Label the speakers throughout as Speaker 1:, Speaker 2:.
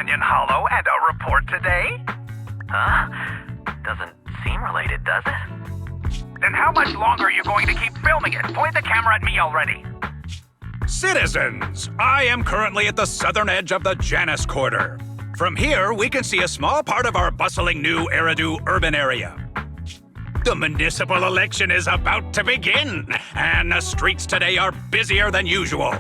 Speaker 1: Onion Hollow and a report today? Huh? Doesn't seem related, does it? Then how much longer are you going to keep filming it? Point the camera at me already.
Speaker 2: Citizens, I am currently at the southern edge of the Janus Quarter. From here, we can see a small part of our bustling new Eridu urban area. The municipal election is about to begin, and the streets today are busier than usual.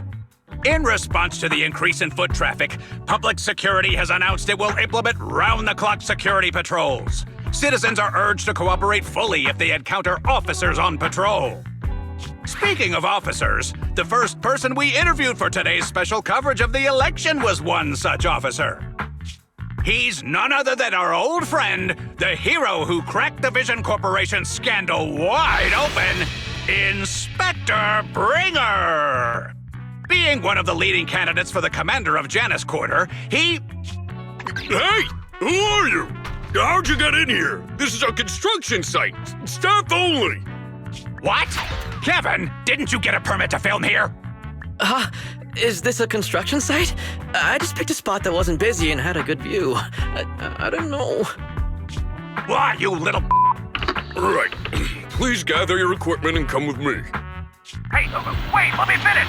Speaker 2: In response to the increase in foot traffic, public security has announced it will implement round-the-clock security patrols. Citizens are urged to cooperate fully if they encounter officers on patrol. Speaking of officers, the first person we interviewed for today's special coverage of the election was one such officer. He's none other than our old friend, the hero who cracked the Vision Corporation scandal wide open, Inspector Bringer. Being one of the leading candidates for the commander of Janus Quarter, he...
Speaker 3: Hey! Who are you? How'd you get in here? This is a construction site. Staff only.
Speaker 2: What? Kevin, didn't you get a permit to film here?
Speaker 4: Is this a construction site? I just picked a spot that wasn't busy and had a good view. I don't know.
Speaker 2: Why, you little...
Speaker 3: Right. Please gather your equipment and come with me.
Speaker 1: Hey, wait, let me finish.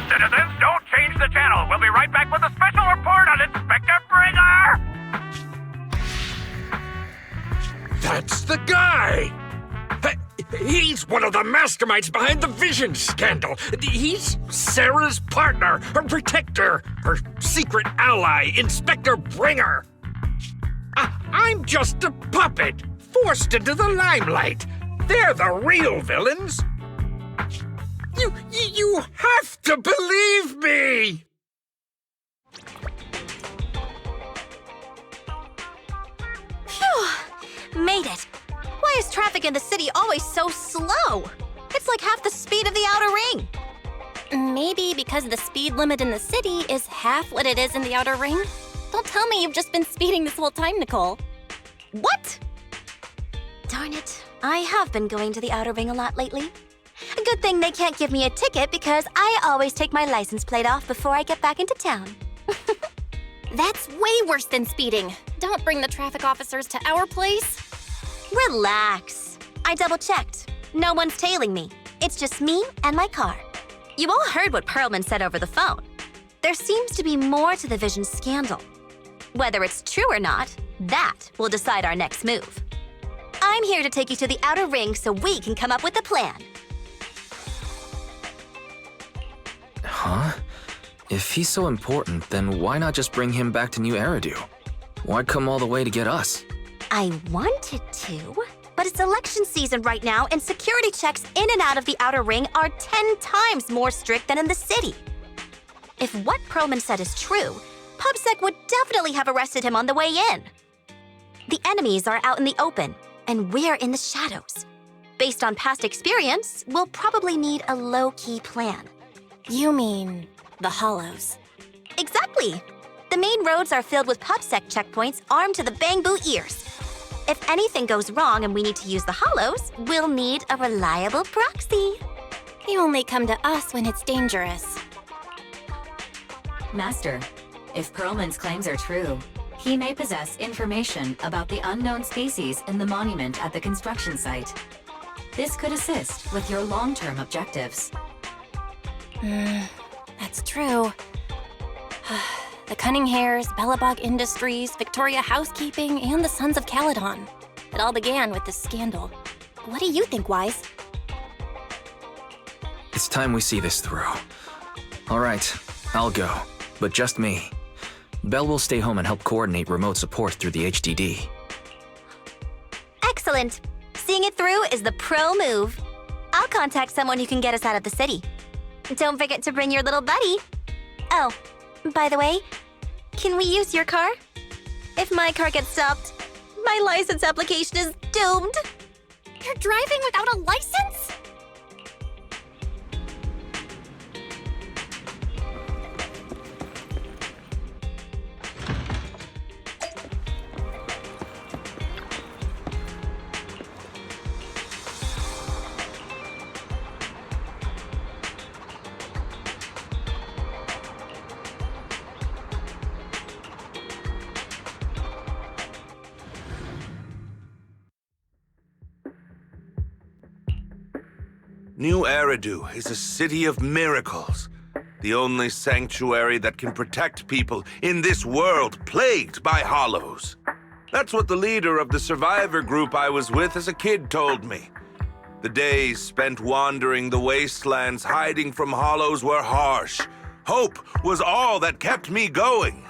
Speaker 1: Citizens, don't change the channel. We'll be right back with a special report on Inspector Bringer.
Speaker 3: That's the guy! He's one of the masterminds behind the Vision scandal. He's Sarah's partner, her protector, her secret ally, Inspector Bringer. I'm just a puppet, forced into the limelight. They're the real villains. You have to believe me!
Speaker 5: Phew! Made it. Why is traffic in the city always so slow? It's like half the speed of the outer ring. Maybe because the speed limit in the city is half what it is in the outer ring? Don't tell me you've just been speeding this whole time, Nicole. What? Darn it. I have been going to the outer ring a lot lately. A good thing they can't give me a ticket because I always take my license plate off before I get back into town. That's way worse than speeding. Don't bring the traffic officers to our place. Relax. I double-checked. No one's tailing me. It's just me and my car. You all heard what Perlman said over the phone. There seems to be more to the Vision scandal. Whether it's true or not, that will decide our next move. I'm here to take you to the outer ring so we can come up with a plan.
Speaker 4: Huh? If he's so important, then why not just bring him back to New Eridu? Why come all the way to get us?
Speaker 5: I wanted to, but it's election season right now and security checks in and out of the outer ring are 10 times more strict than in the city. If what Perlman said is true, PubSec would definitely have arrested him on the way in. The enemies are out in the open, and we're in the shadows. Based on past experience, we'll probably need a low-key plan. You mean the Hollows? Exactly! The main roads are filled with PubSec checkpoints armed to the bang-boo ears. If anything goes wrong and we need to use the Hollows, we'll need a reliable proxy. You only come to us when it's dangerous.
Speaker 6: Master, if Perlman's claims are true, he may possess information about the unknown species in the monument at the construction site. This could assist with your long-term objectives.
Speaker 5: That's true. The Cunning Hares, Bellabog Industries, Victoria Housekeeping, and the Sons of Caledon. It all began with this scandal. What do you think, Wise?
Speaker 4: It's time we see this through. All right, I'll go, but just me. Belle will stay home and help coordinate remote support through the HDD.
Speaker 5: Excellent. Seeing it through is the pro move. I'll contact someone who can get us out of the city. Don't forget to bring your little buddy. Oh, by the way, can we use your car? If my car gets stopped, my license application is doomed. You're driving without a license?
Speaker 7: New Eridu is a city of miracles. The only sanctuary that can protect people in this world plagued by hollows. That's what the leader of the survivor group I was with as a kid told me. The days spent wandering the wastelands hiding from hollows were harsh. Hope was all that kept me going.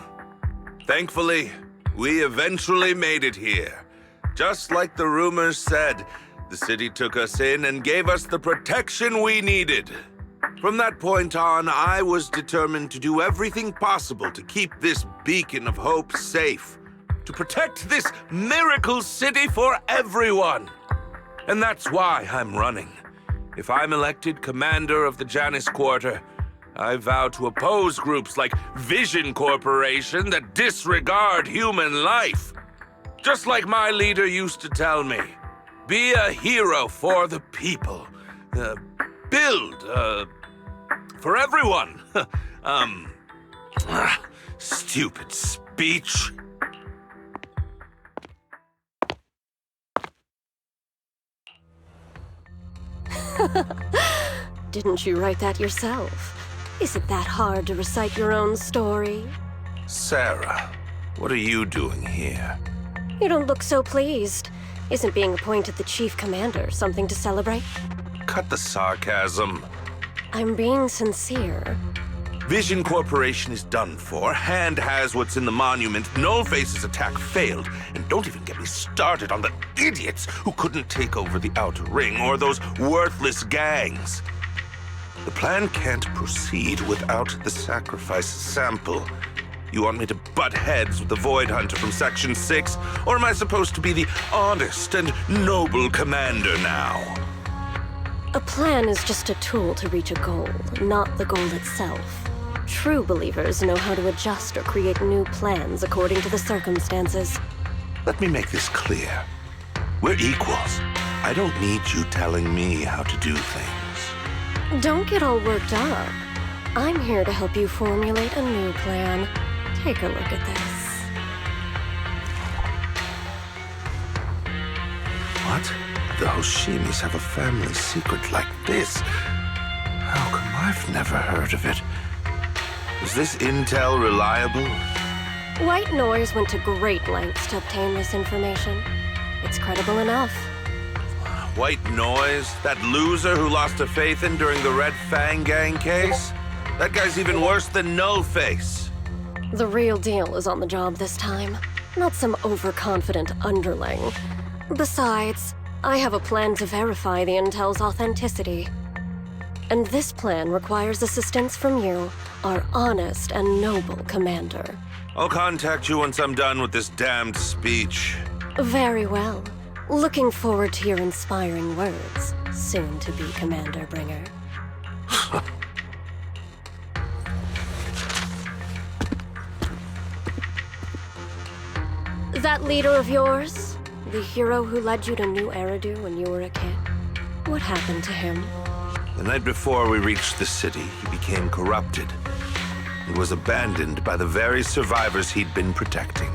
Speaker 7: Thankfully, we eventually made it here. Just like the rumors said, the city took us in and gave us the protection we needed. From that point on, I was determined to do everything possible to keep this beacon of hope safe, to protect this miracle city for everyone. And that's why I'm running. If I'm elected commander of the Janus Quarter, I vow to oppose groups like Vision Corporation that disregard human life. Just like my leader used to tell me, be a hero for the people. Build, for everyone. Stupid speech.
Speaker 8: Didn't you write that yourself? Is it that hard to recite your own story?
Speaker 7: Sarah, what are you doing here?
Speaker 8: You don't look so pleased. Isn't being appointed the chief commander something to celebrate?
Speaker 7: Cut the sarcasm.
Speaker 8: I'm being sincere.
Speaker 7: Vision Corporation is done for. Hand has what's in the monument. Nullface's attack failed. And don't even get me started on the idiots who couldn't take over the Outer Ring or those worthless gangs. The plan can't proceed without the sacrifice sample. You want me to butt heads with the Void Hunter from Section 6? Or am I supposed to be the honest and noble commander now?
Speaker 8: A plan is just a tool to reach a goal, not the goal itself. True believers know how to adjust or create new plans according to the circumstances.
Speaker 7: Let me make this clear. We're equals. I don't need you telling me how to do things.
Speaker 8: Don't get all worked up. I'm here to help you formulate a new plan. Take a look at this.
Speaker 7: What? The Hoshimis have a family secret like this? How come I've never heard of it? Is this intel reliable?
Speaker 8: White Noise went to great lengths to obtain this information. It's credible enough.
Speaker 7: White Noise? That loser who lost a faith in during the Red Fang Gang case? That guy's even worse than Nullface.
Speaker 8: The real deal is on the job this time, not some overconfident underling. Besides, I have a plan to verify the intel's authenticity. And this plan requires assistance from you, our honest and noble commander.
Speaker 7: I'll contact you once I'm done with this damned speech.
Speaker 8: Very well. Looking forward to your inspiring words, soon to be Commander Bringer. That leader of yours? The hero who led you to New Eridu when you were a kid? What happened to him?
Speaker 7: The night before we reached the city, he became corrupted. He was abandoned by the very survivors he'd been protecting.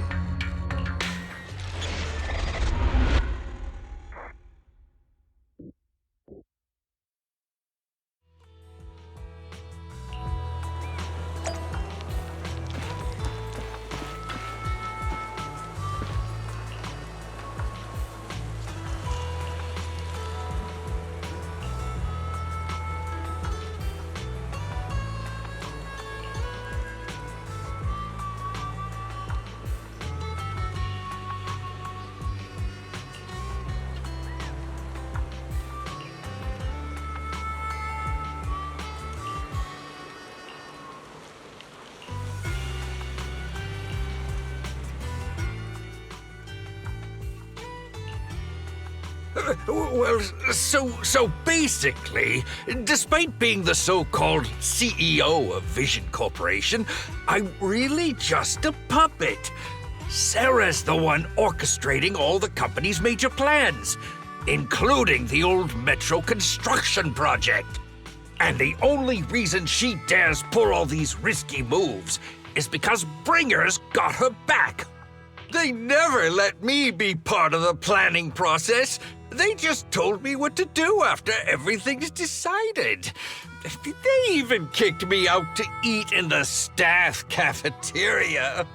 Speaker 3: Well, so basically, despite being the so-called CEO of Vision Corporation, I'm really just a puppet. Sarah's the one orchestrating all the company's major plans, including the old metro construction project. And the only reason she dares pull all these risky moves is because Bringer's got her back. They never let me be part of the planning process. They just told me what to do after everything's decided. They even kicked me out to eat in the staff cafeteria.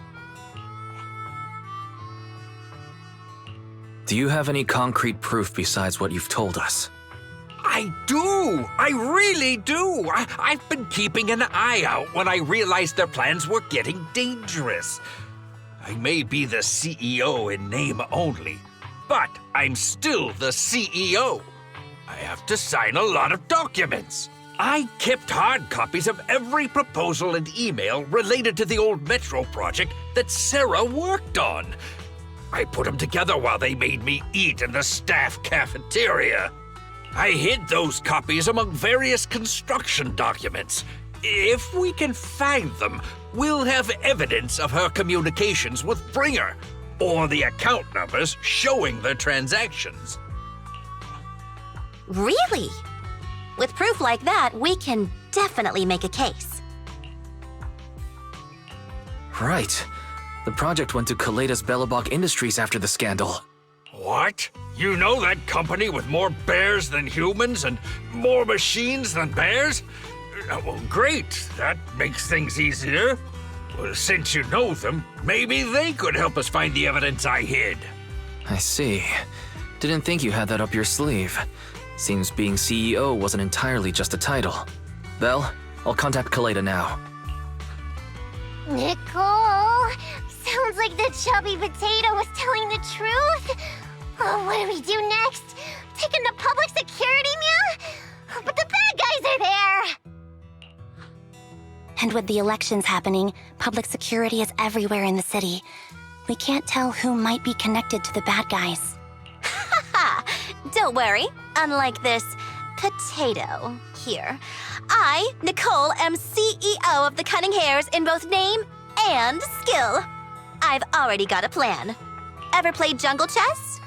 Speaker 4: Do you have any concrete proof besides what you've told us?
Speaker 3: I do! I really do! I've been keeping an eye out when I realized their plans were getting dangerous. I may be the CEO in name only, but I'm still the CEO. I have to sign a lot of documents. I kept hard copies of every proposal and email related to the old Metro project that Sarah worked on. I put them together while they made me eat in the staff cafeteria. I hid those copies among various construction documents. If we can find them, we'll have evidence of her communications with Bringer, or the account numbers showing the transactions.
Speaker 5: Really? With proof like that, we can definitely make a case.
Speaker 4: Right. The project went to Kaleda's Belobog Industries after the scandal.
Speaker 3: What? You know that company with more bears than humans and more machines than bears? Well, great. That makes things easier. Well, since you know them, maybe they could help us find the evidence I hid.
Speaker 4: I see. Didn't think you had that up your sleeve. Seems being CEO wasn't entirely just a title. Belle, I'll contact Kaleda now.
Speaker 9: Nicole! Sounds like the chubby potato was telling the truth. Oh, what do we do next? Take him to public security, Mia? But the bad guys are there!
Speaker 5: And with the elections happening, public security is everywhere in the city. We can't tell who might be connected to the bad guys. Haha! Don't worry. Unlike this potato here, I, Nicole, am CEO of the Cunning Hares in both name and skill. I've already got a plan. Ever played jungle chess?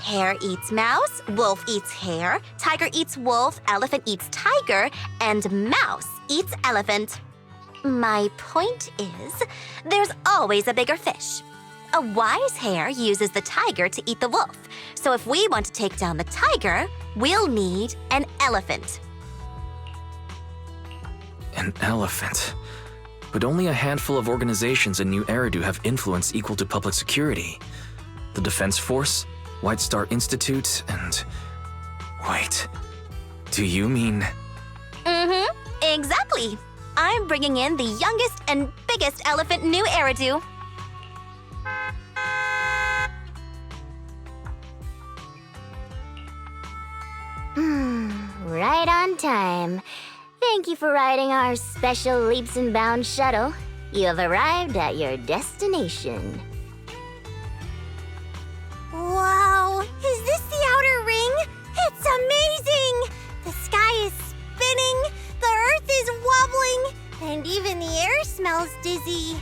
Speaker 5: Hare eats mouse, wolf eats hare, tiger eats wolf, elephant eats tiger, and mouse eats elephant. My point is, there's always a bigger fish. A wise hare uses the tiger to eat the wolf. So if we want to take down the tiger, we'll need an elephant.
Speaker 4: An elephant. But only a handful of organizations in New Eridu have influence equal to public security. The Defense Force, White Star Institute, and... Wait. Do you mean...
Speaker 5: Exactly. I'm bringing in the youngest and biggest elephant in New Eridu.
Speaker 9: Right on time. Thank you for riding our special leaps and bounds shuttle. You have arrived at your destination.
Speaker 10: Wow! Is this the outer ring? It's amazing! The sky is spinning, the earth is wobbling, and even the air smells dizzy.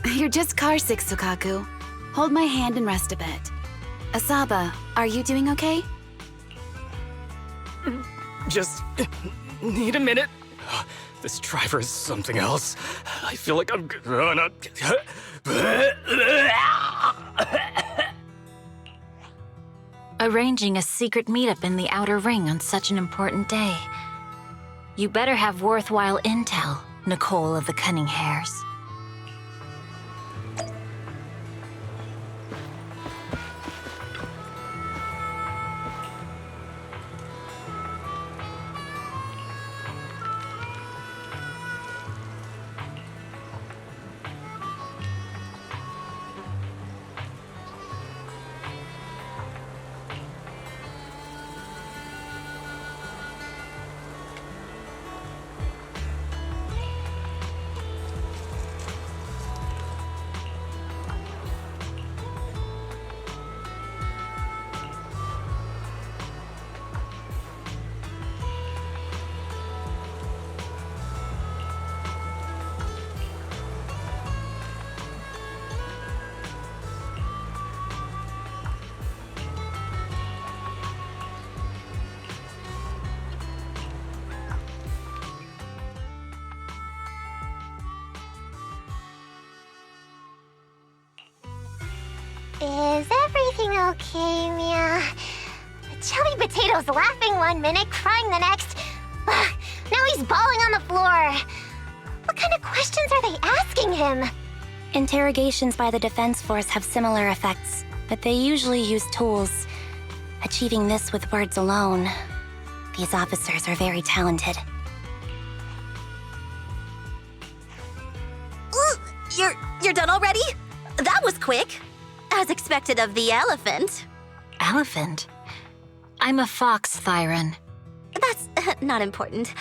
Speaker 11: You're just carsick, Sukaku. Hold my hand and rest a bit. Asaba, are you doing okay?
Speaker 12: Just need a minute. This driver is something else. I feel like I'm gonna...
Speaker 6: Arranging a secret meetup in the Outer Ring on such an important day. You better have worthwhile intel, Nicole of the Cunning Hares.
Speaker 9: Is everything Okay, Mia. Chubby Potato's laughing one minute, crying the next. Now he's bawling on the floor. What kind of questions are they asking him?
Speaker 5: Interrogations by the Defense Force have similar effects, but they usually use tools. Achieving this with words alone. These officers are very talented. You're done already? That was quick. As expected of the elephant.
Speaker 6: Elephant? I'm a fox, Thyron.
Speaker 5: That's not important.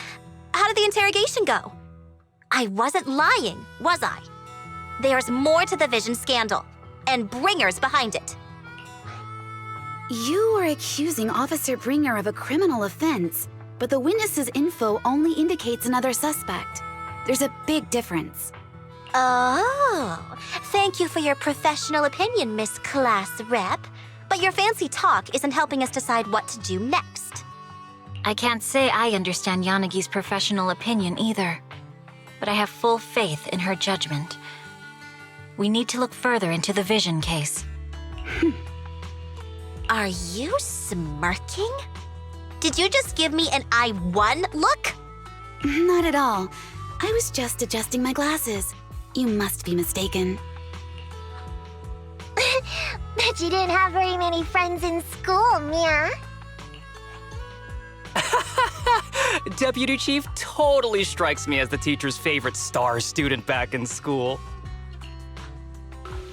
Speaker 5: How did the interrogation go? I wasn't lying, was I? There's more to the Vision scandal, and Bringer's behind it.
Speaker 11: You are accusing Officer Bringer of a criminal offense, but the witness's info only indicates another suspect. There's a big difference.
Speaker 5: Oh, thank you for your professional opinion, Miss Class Rep. But your fancy talk isn't helping us decide what to do next.
Speaker 6: I can't say I understand Yanagi's professional opinion either, but I have full faith in her judgment. We need to look further into the Vision case.
Speaker 5: Are you smirking? Did you just give me an I won look?
Speaker 11: Not at all. I was just adjusting my glasses. You must be mistaken.
Speaker 9: Bet you didn't have very many friends in school, Mia.
Speaker 12: Deputy Chief totally strikes me as the teacher's favorite star student back in school.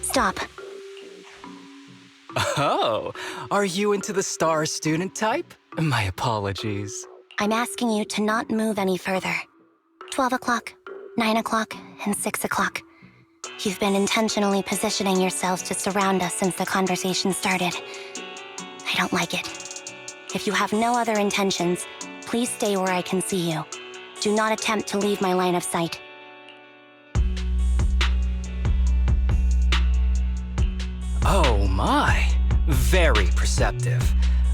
Speaker 5: Stop.
Speaker 12: Oh, are you into the star student type? My apologies.
Speaker 5: I'm asking you to not move any further. 12 o'clock, 9 o'clock, and 6 o'clock. You've been intentionally positioning yourselves to surround us since the conversation started. I don't like it. If you have no other intentions, please stay where I can see you. Do not attempt to leave my line of sight.
Speaker 12: Oh my, very perceptive.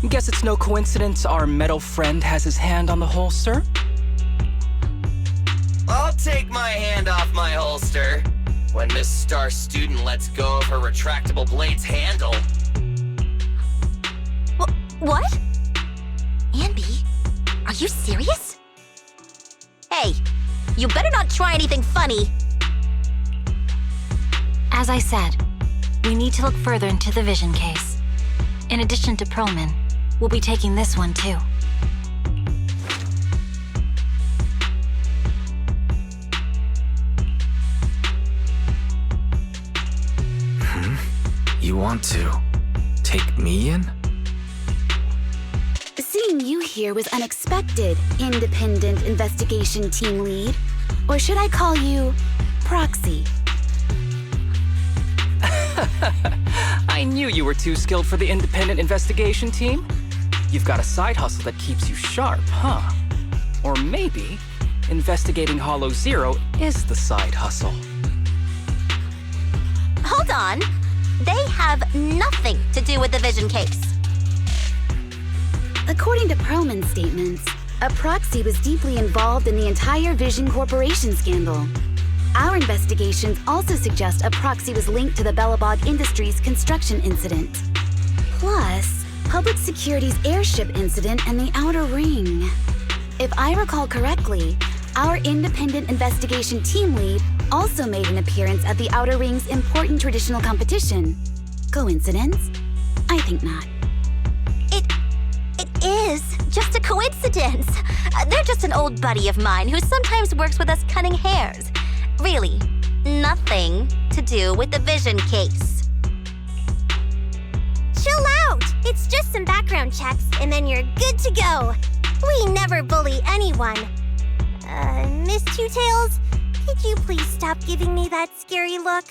Speaker 12: Guess it's no coincidence our metal friend has his hand on the holster?
Speaker 13: I'll take my hand off my holster when Miss Star Student lets go of her retractable blade's handle.
Speaker 5: What? Anby, are you serious? Hey, you better not try anything funny.
Speaker 6: As I said, we need to look further into the Vision case. In addition to Perlman, we'll be taking this one too.
Speaker 4: You want to take me in?
Speaker 11: Seeing you here was unexpected, Independent Investigation Team Lead. Or should I call you Proxy?
Speaker 12: I knew you were too skilled for the Independent Investigation Team. You've got a side hustle that keeps you sharp, huh? Or maybe investigating Hollow Zero is the side hustle.
Speaker 5: Hold on. They have nothing to do with the Vision case.
Speaker 11: According to Perlman's statements, a proxy was deeply involved in the entire Vision Corporation scandal. Our investigations also suggest a proxy was linked to the Bellabog Industries construction incident. Plus, Public Security's airship incident and the Outer Ring. If I recall correctly, our Independent Investigation Team Lead also made an appearance at the Outer Ring's important traditional competition. Coincidence? I think not.
Speaker 5: It is just a coincidence. They're just an old buddy of mine who sometimes works with us cutting hairs. Really, nothing to do with the Vision case.
Speaker 10: Chill out! It's just some background checks, and then you're good to go. We never bully anyone. Miss Two Tails, could you please stop giving me that scary look?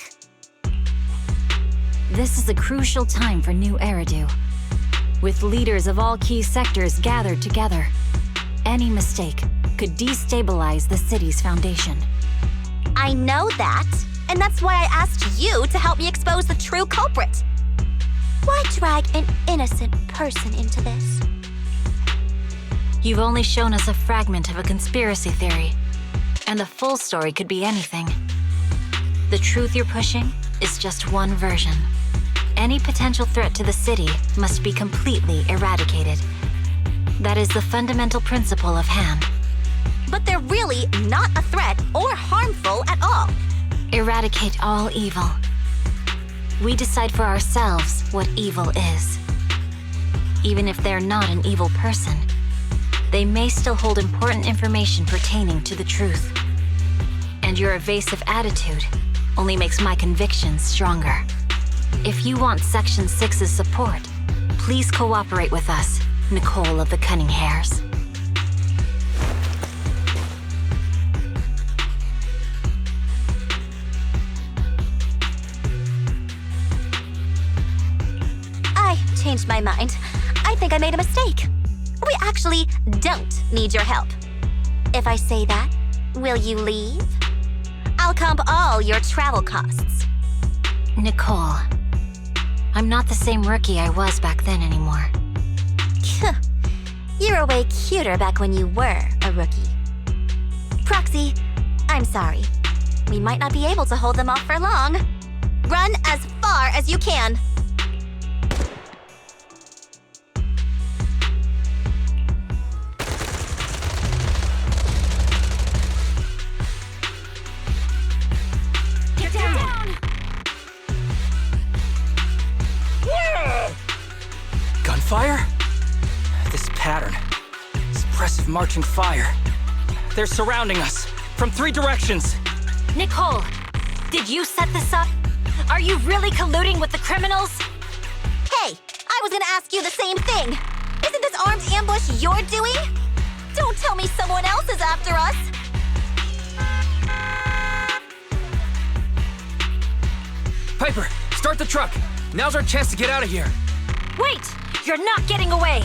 Speaker 6: This is a crucial time for New Eridu. With leaders of all key sectors gathered together, any mistake could destabilize the city's foundation.
Speaker 5: I know that, and that's why I asked you to help me expose the true culprit. Why drag an innocent person into this?
Speaker 6: You've only shown us a fragment of a conspiracy theory, and the full story could be anything. The truth you're pushing is just one version. Any potential threat to the city must be completely eradicated. That is the fundamental principle of HAM.
Speaker 5: But they're really not a threat or harmful at all.
Speaker 6: Eradicate all evil. We decide for ourselves what evil is. Even if they're not an evil person, they may still hold important information pertaining to the truth. And your evasive attitude only makes my convictions stronger. If you want Section 6's support, please cooperate with us, Nicole of the Cunning Hairs.
Speaker 5: I changed my mind. I think I made a mistake. We actually don't need your help. If I say that, will you leave? I'll comp all your travel costs.
Speaker 6: Nicole, I'm not the same rookie I was back then anymore.
Speaker 5: You were way cuter back when you were a rookie. Proxy, I'm sorry. We might not be able to hold them off for long. Run as far as you can.
Speaker 10: Get down!
Speaker 12: Gunfire? This pattern. Suppressive marching fire. They're surrounding us from 3 directions.
Speaker 6: Nicole, did you set this up? Are you really colluding with the criminals?
Speaker 5: Hey, I was gonna ask you the same thing. Isn't this armed ambush you're doing? Don't tell me someone else is after us.
Speaker 4: Piper, start the truck. Now's our chance to get out of here.
Speaker 6: Wait! You're not getting away!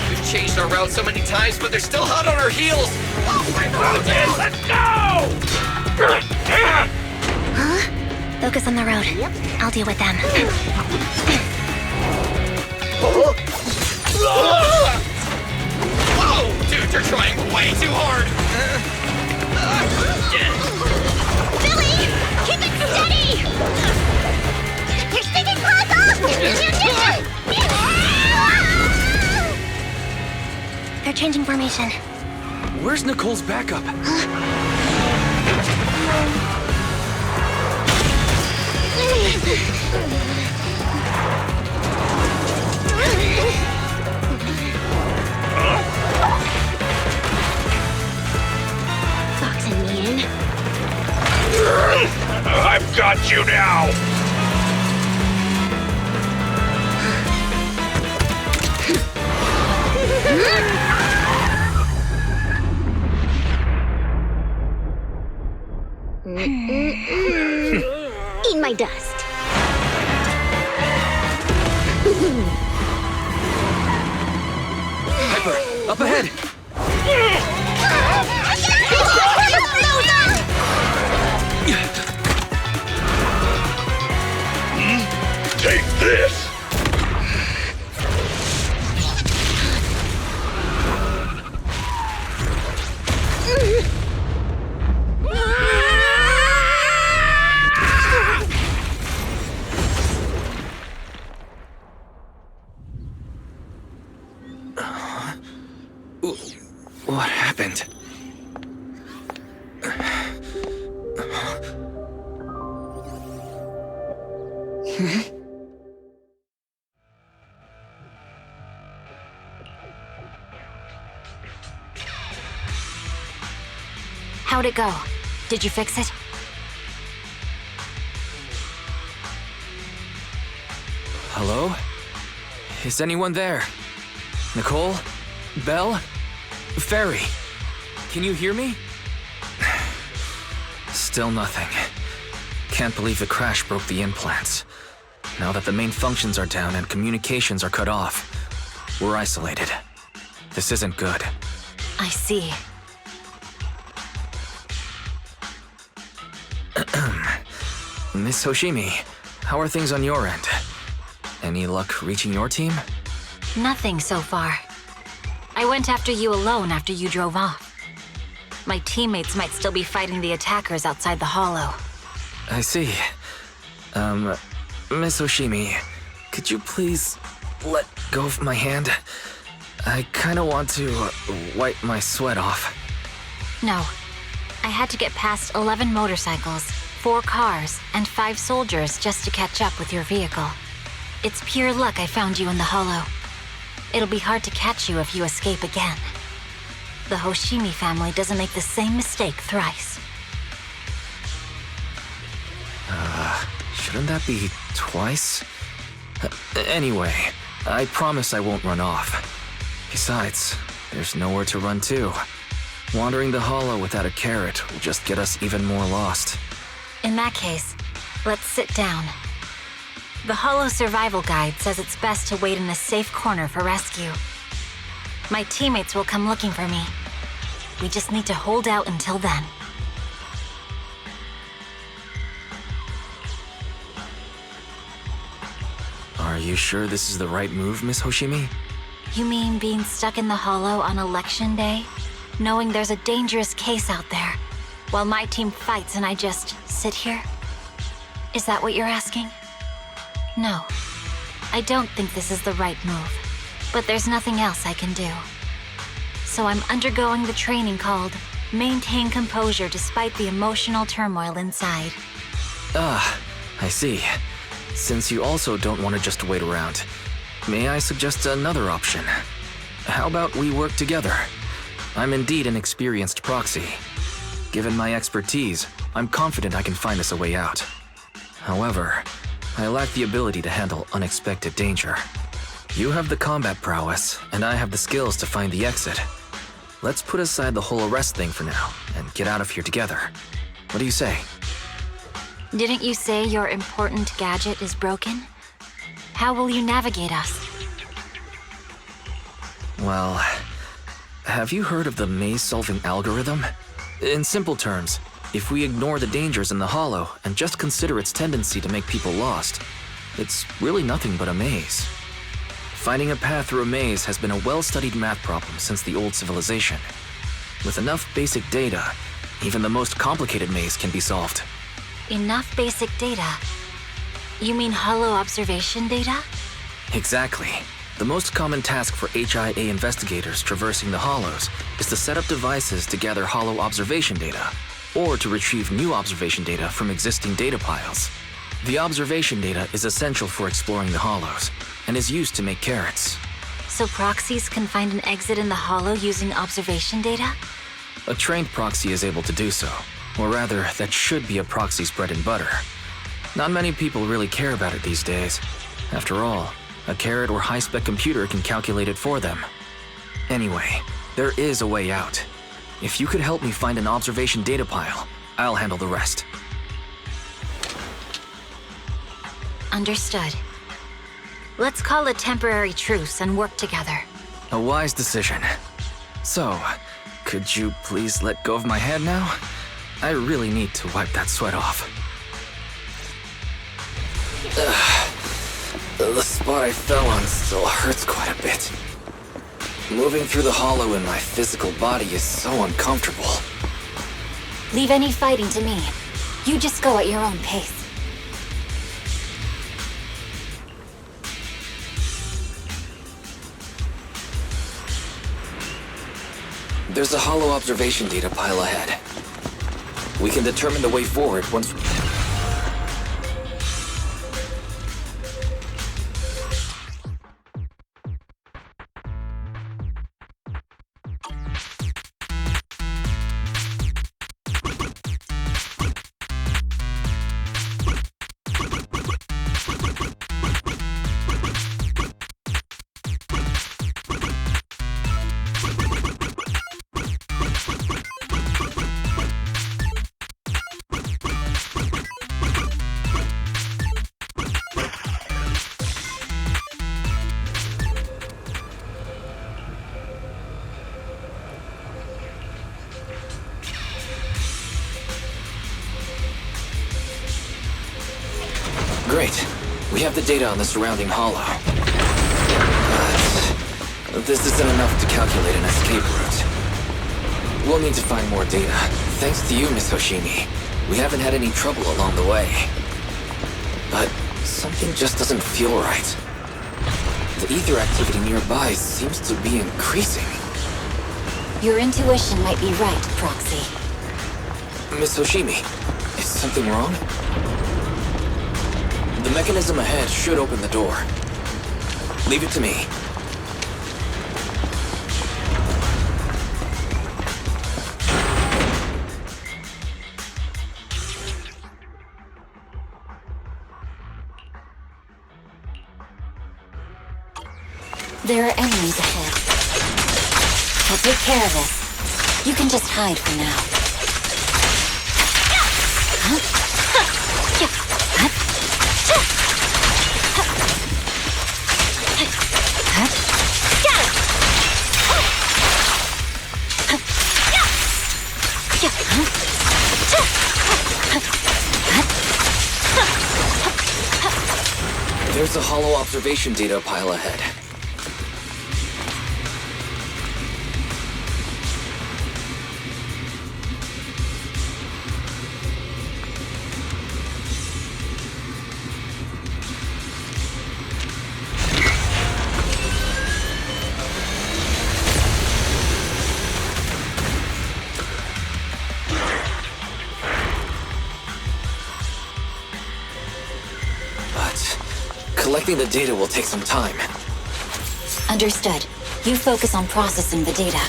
Speaker 13: We've changed our route so many times, but they're still hot on our heels. Let's go!
Speaker 5: Focus on the road. I'll deal with them.
Speaker 13: Whoa! Dude, they're trying way too hard!
Speaker 9: Billy! Keep it steady! You're sticking close off!
Speaker 5: They're changing formation.
Speaker 4: Where's Nicole's backup?
Speaker 5: Boxing me in.
Speaker 2: I've got you now!
Speaker 9: Eat my dust.
Speaker 4: Piper, up ahead!
Speaker 2: Take this!
Speaker 4: What happened?
Speaker 6: How'd it go? Did you fix it?
Speaker 4: Hello? Is anyone there? Nicole? Belle? Ferry? Can you hear me? Still nothing. Can't believe the crash broke the implants. now that the main functions are down and communications are cut off. We're isolated. This isn't good.
Speaker 6: I see.
Speaker 4: Miss Hoshimi, how are things on your end? Any luck reaching your team?
Speaker 6: Nothing so far. I went after you alone after you drove off. My teammates might still be fighting the attackers outside the hollow.
Speaker 4: I see. Miss Hoshimi, could you please let go of my hand? I kinda want to wipe my sweat off.
Speaker 6: No. I had to get past 11 motorcycles, 4 cars, and 5 soldiers just to catch up with your vehicle. It's pure luck I found you in the hollow. It'll be hard to catch you if you escape again. The Hoshimi family doesn't make the same mistake thrice.
Speaker 4: Shouldn't that be twice? Anyway, I promise I won't run off. Besides, there's nowhere to run to. Wandering the hollow without a carrot will just get us even more lost.
Speaker 6: In that case, let's sit down. The Hollow Survival Guide says it's best to wait in a safe corner for rescue. My teammates will come looking for me. We just need to hold out until then.
Speaker 4: Are you sure this is the right move, Miss Hoshimi?
Speaker 6: You mean being stuck in the hollow on election day? Knowing there's a dangerous case out there, while my team fights and I just sit here? Is that what you're asking? No. I don't think this is the right move, but there's nothing else I can do. So I'm undergoing the training called Maintain Composure Despite the Emotional Turmoil Inside.
Speaker 4: Ah, I see. Since you also don't want to just wait around, may I suggest another option? How about we work together? I'm indeed an experienced proxy. Given my expertise, I'm confident I can find us a way out. However, I lack the ability to handle unexpected danger. You have the combat prowess, and I have the skills to find the exit. Let's put aside the whole arrest thing for now, and get out of here together. What do you say?
Speaker 6: Didn't you say your important gadget is broken? How will you navigate us?
Speaker 4: Well, have you heard of the maze-solving algorithm? In simple terms, if we ignore the dangers in the hollow and just consider its tendency to make people lost, it's really nothing but a maze. Finding a path through a maze has been a well-studied math problem since the old civilization. With enough basic data, even the most complicated maze can be solved.
Speaker 6: Enough basic data? You mean hollow observation data?
Speaker 4: Exactly. The most common task for HIA investigators traversing the hollows is to set up devices to gather hollow observation data, or to retrieve new observation data from existing data piles. The observation data is essential for exploring the hollows, and is used to make carrots.
Speaker 6: So proxies can find an exit in the hollow using observation data?
Speaker 4: A trained proxy is able to do so, or rather, that should be a proxy's bread and butter. Not many people really care about it these days. After all, a carrot or high-spec computer can calculate it for them. Anyway, there is a way out. If you could help me find an observation data pile, I'll handle the rest.
Speaker 6: Understood. Let's call a temporary truce and work together.
Speaker 4: A wise decision. So, could you please let go of my hand now? I really need to wipe that sweat off. The spot I fell on still hurts quite a bit. Moving through the hollow in my physical body is so uncomfortable.
Speaker 6: Leave any fighting to me. You just go at your own pace.
Speaker 4: There's a hollow observation data pile ahead. We can determine the way forward once... have the data on the surrounding hollow. But this isn't enough to calculate an escape route. We'll need to find more data. Thanks to you, Miss Hoshimi. We haven't had any trouble along the way. But something just doesn't feel right. The ether activity nearby seems to be increasing.
Speaker 6: Your intuition might be right, Proxy.
Speaker 4: Miss Hoshimi, is something wrong? The mechanism ahead should open the door. Leave it to me.
Speaker 6: There are enemies ahead. I'll take care of this. You can just hide for now.
Speaker 4: There's a hollow observation data pile ahead. Collecting the data will take some time.
Speaker 6: Understood. You focus on processing the data.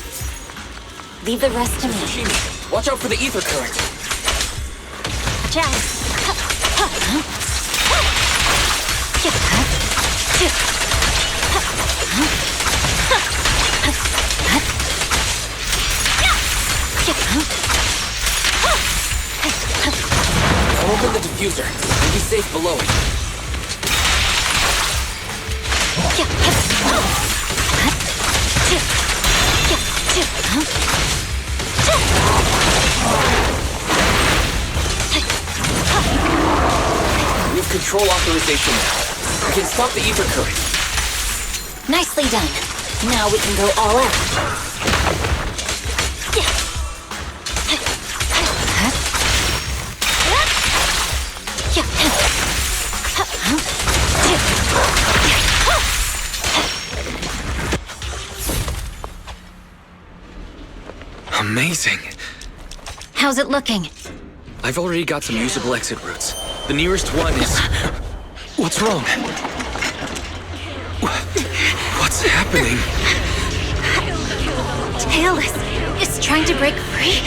Speaker 6: Leave the rest to me.
Speaker 4: Hoshimi, watch out for the ether current.
Speaker 6: Watch out.
Speaker 4: I'll open the diffuser and be safe below it. We have control authorization now. We can stop the ether current.
Speaker 6: Nicely done. Now we can go all out.
Speaker 4: Amazing.
Speaker 6: How's it looking?
Speaker 4: I've already got some usable exit routes. The nearest one is... What's wrong? What's happening?
Speaker 6: Tailless is trying to break free.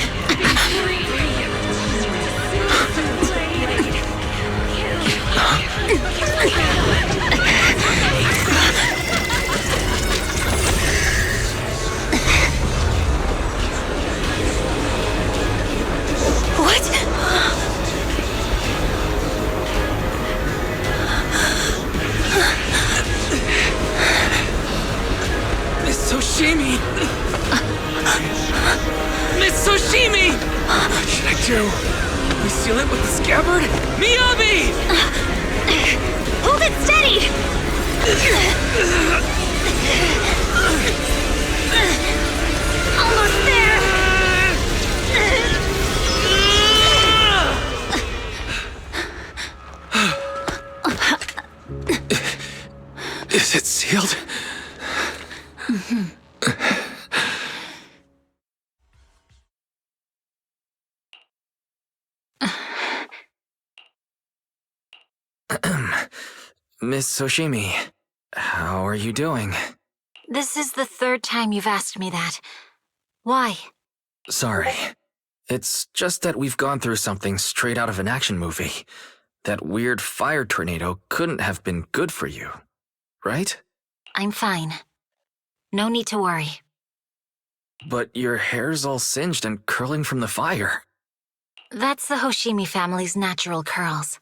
Speaker 6: What?
Speaker 4: Miss Hoshimi! Miss Hoshimi! What should I do? We seal it with the scabbard? Miyabi!
Speaker 10: Hold it steady! Almost there!
Speaker 4: Is it sealed? Miss Hoshimi, how are you doing?
Speaker 6: This is the third time you've asked me that. Why?
Speaker 4: Sorry. It's just that we've gone through something straight out of an action movie. That weird fire tornado couldn't have been good for you, right?
Speaker 6: I'm fine. No need to worry.
Speaker 4: But your hair's all singed and curling from the fire.
Speaker 6: That's the Hoshimi family's natural curls.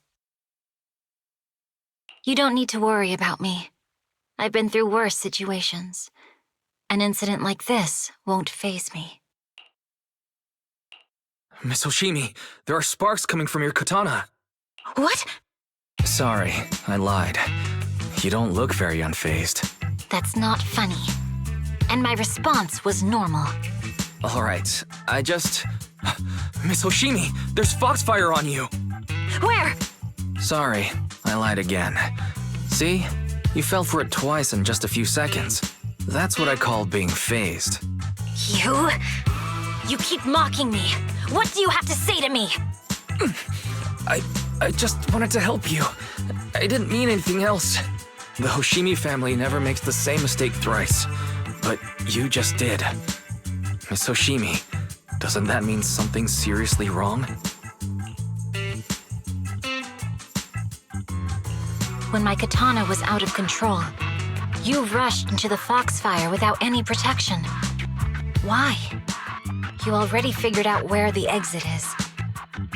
Speaker 6: You don't need to worry about me. I've been through worse situations. An incident like this won't faze me.
Speaker 4: Miss Hoshimi, there are sparks coming from your katana.
Speaker 6: What?
Speaker 4: Sorry, I lied. You don't look very unfazed.
Speaker 5: That's not funny. And my response was normal.
Speaker 4: All right, I just... Miss Hoshimi, there's foxfire on you!
Speaker 5: Where?
Speaker 4: Sorry, I lied again. See? You fell for it twice in just a few seconds. That's what I call being phased.
Speaker 5: You? You keep mocking me. What do you have to say to me?
Speaker 4: I just wanted to help you. I didn't mean anything else. The Hoshimi family never makes the same mistake thrice. But you just did. Miss Hoshimi, doesn't that mean something seriously wrong?
Speaker 5: When my katana was out of control, you rushed into the foxfire without any protection. Why? You already figured out where the exit is.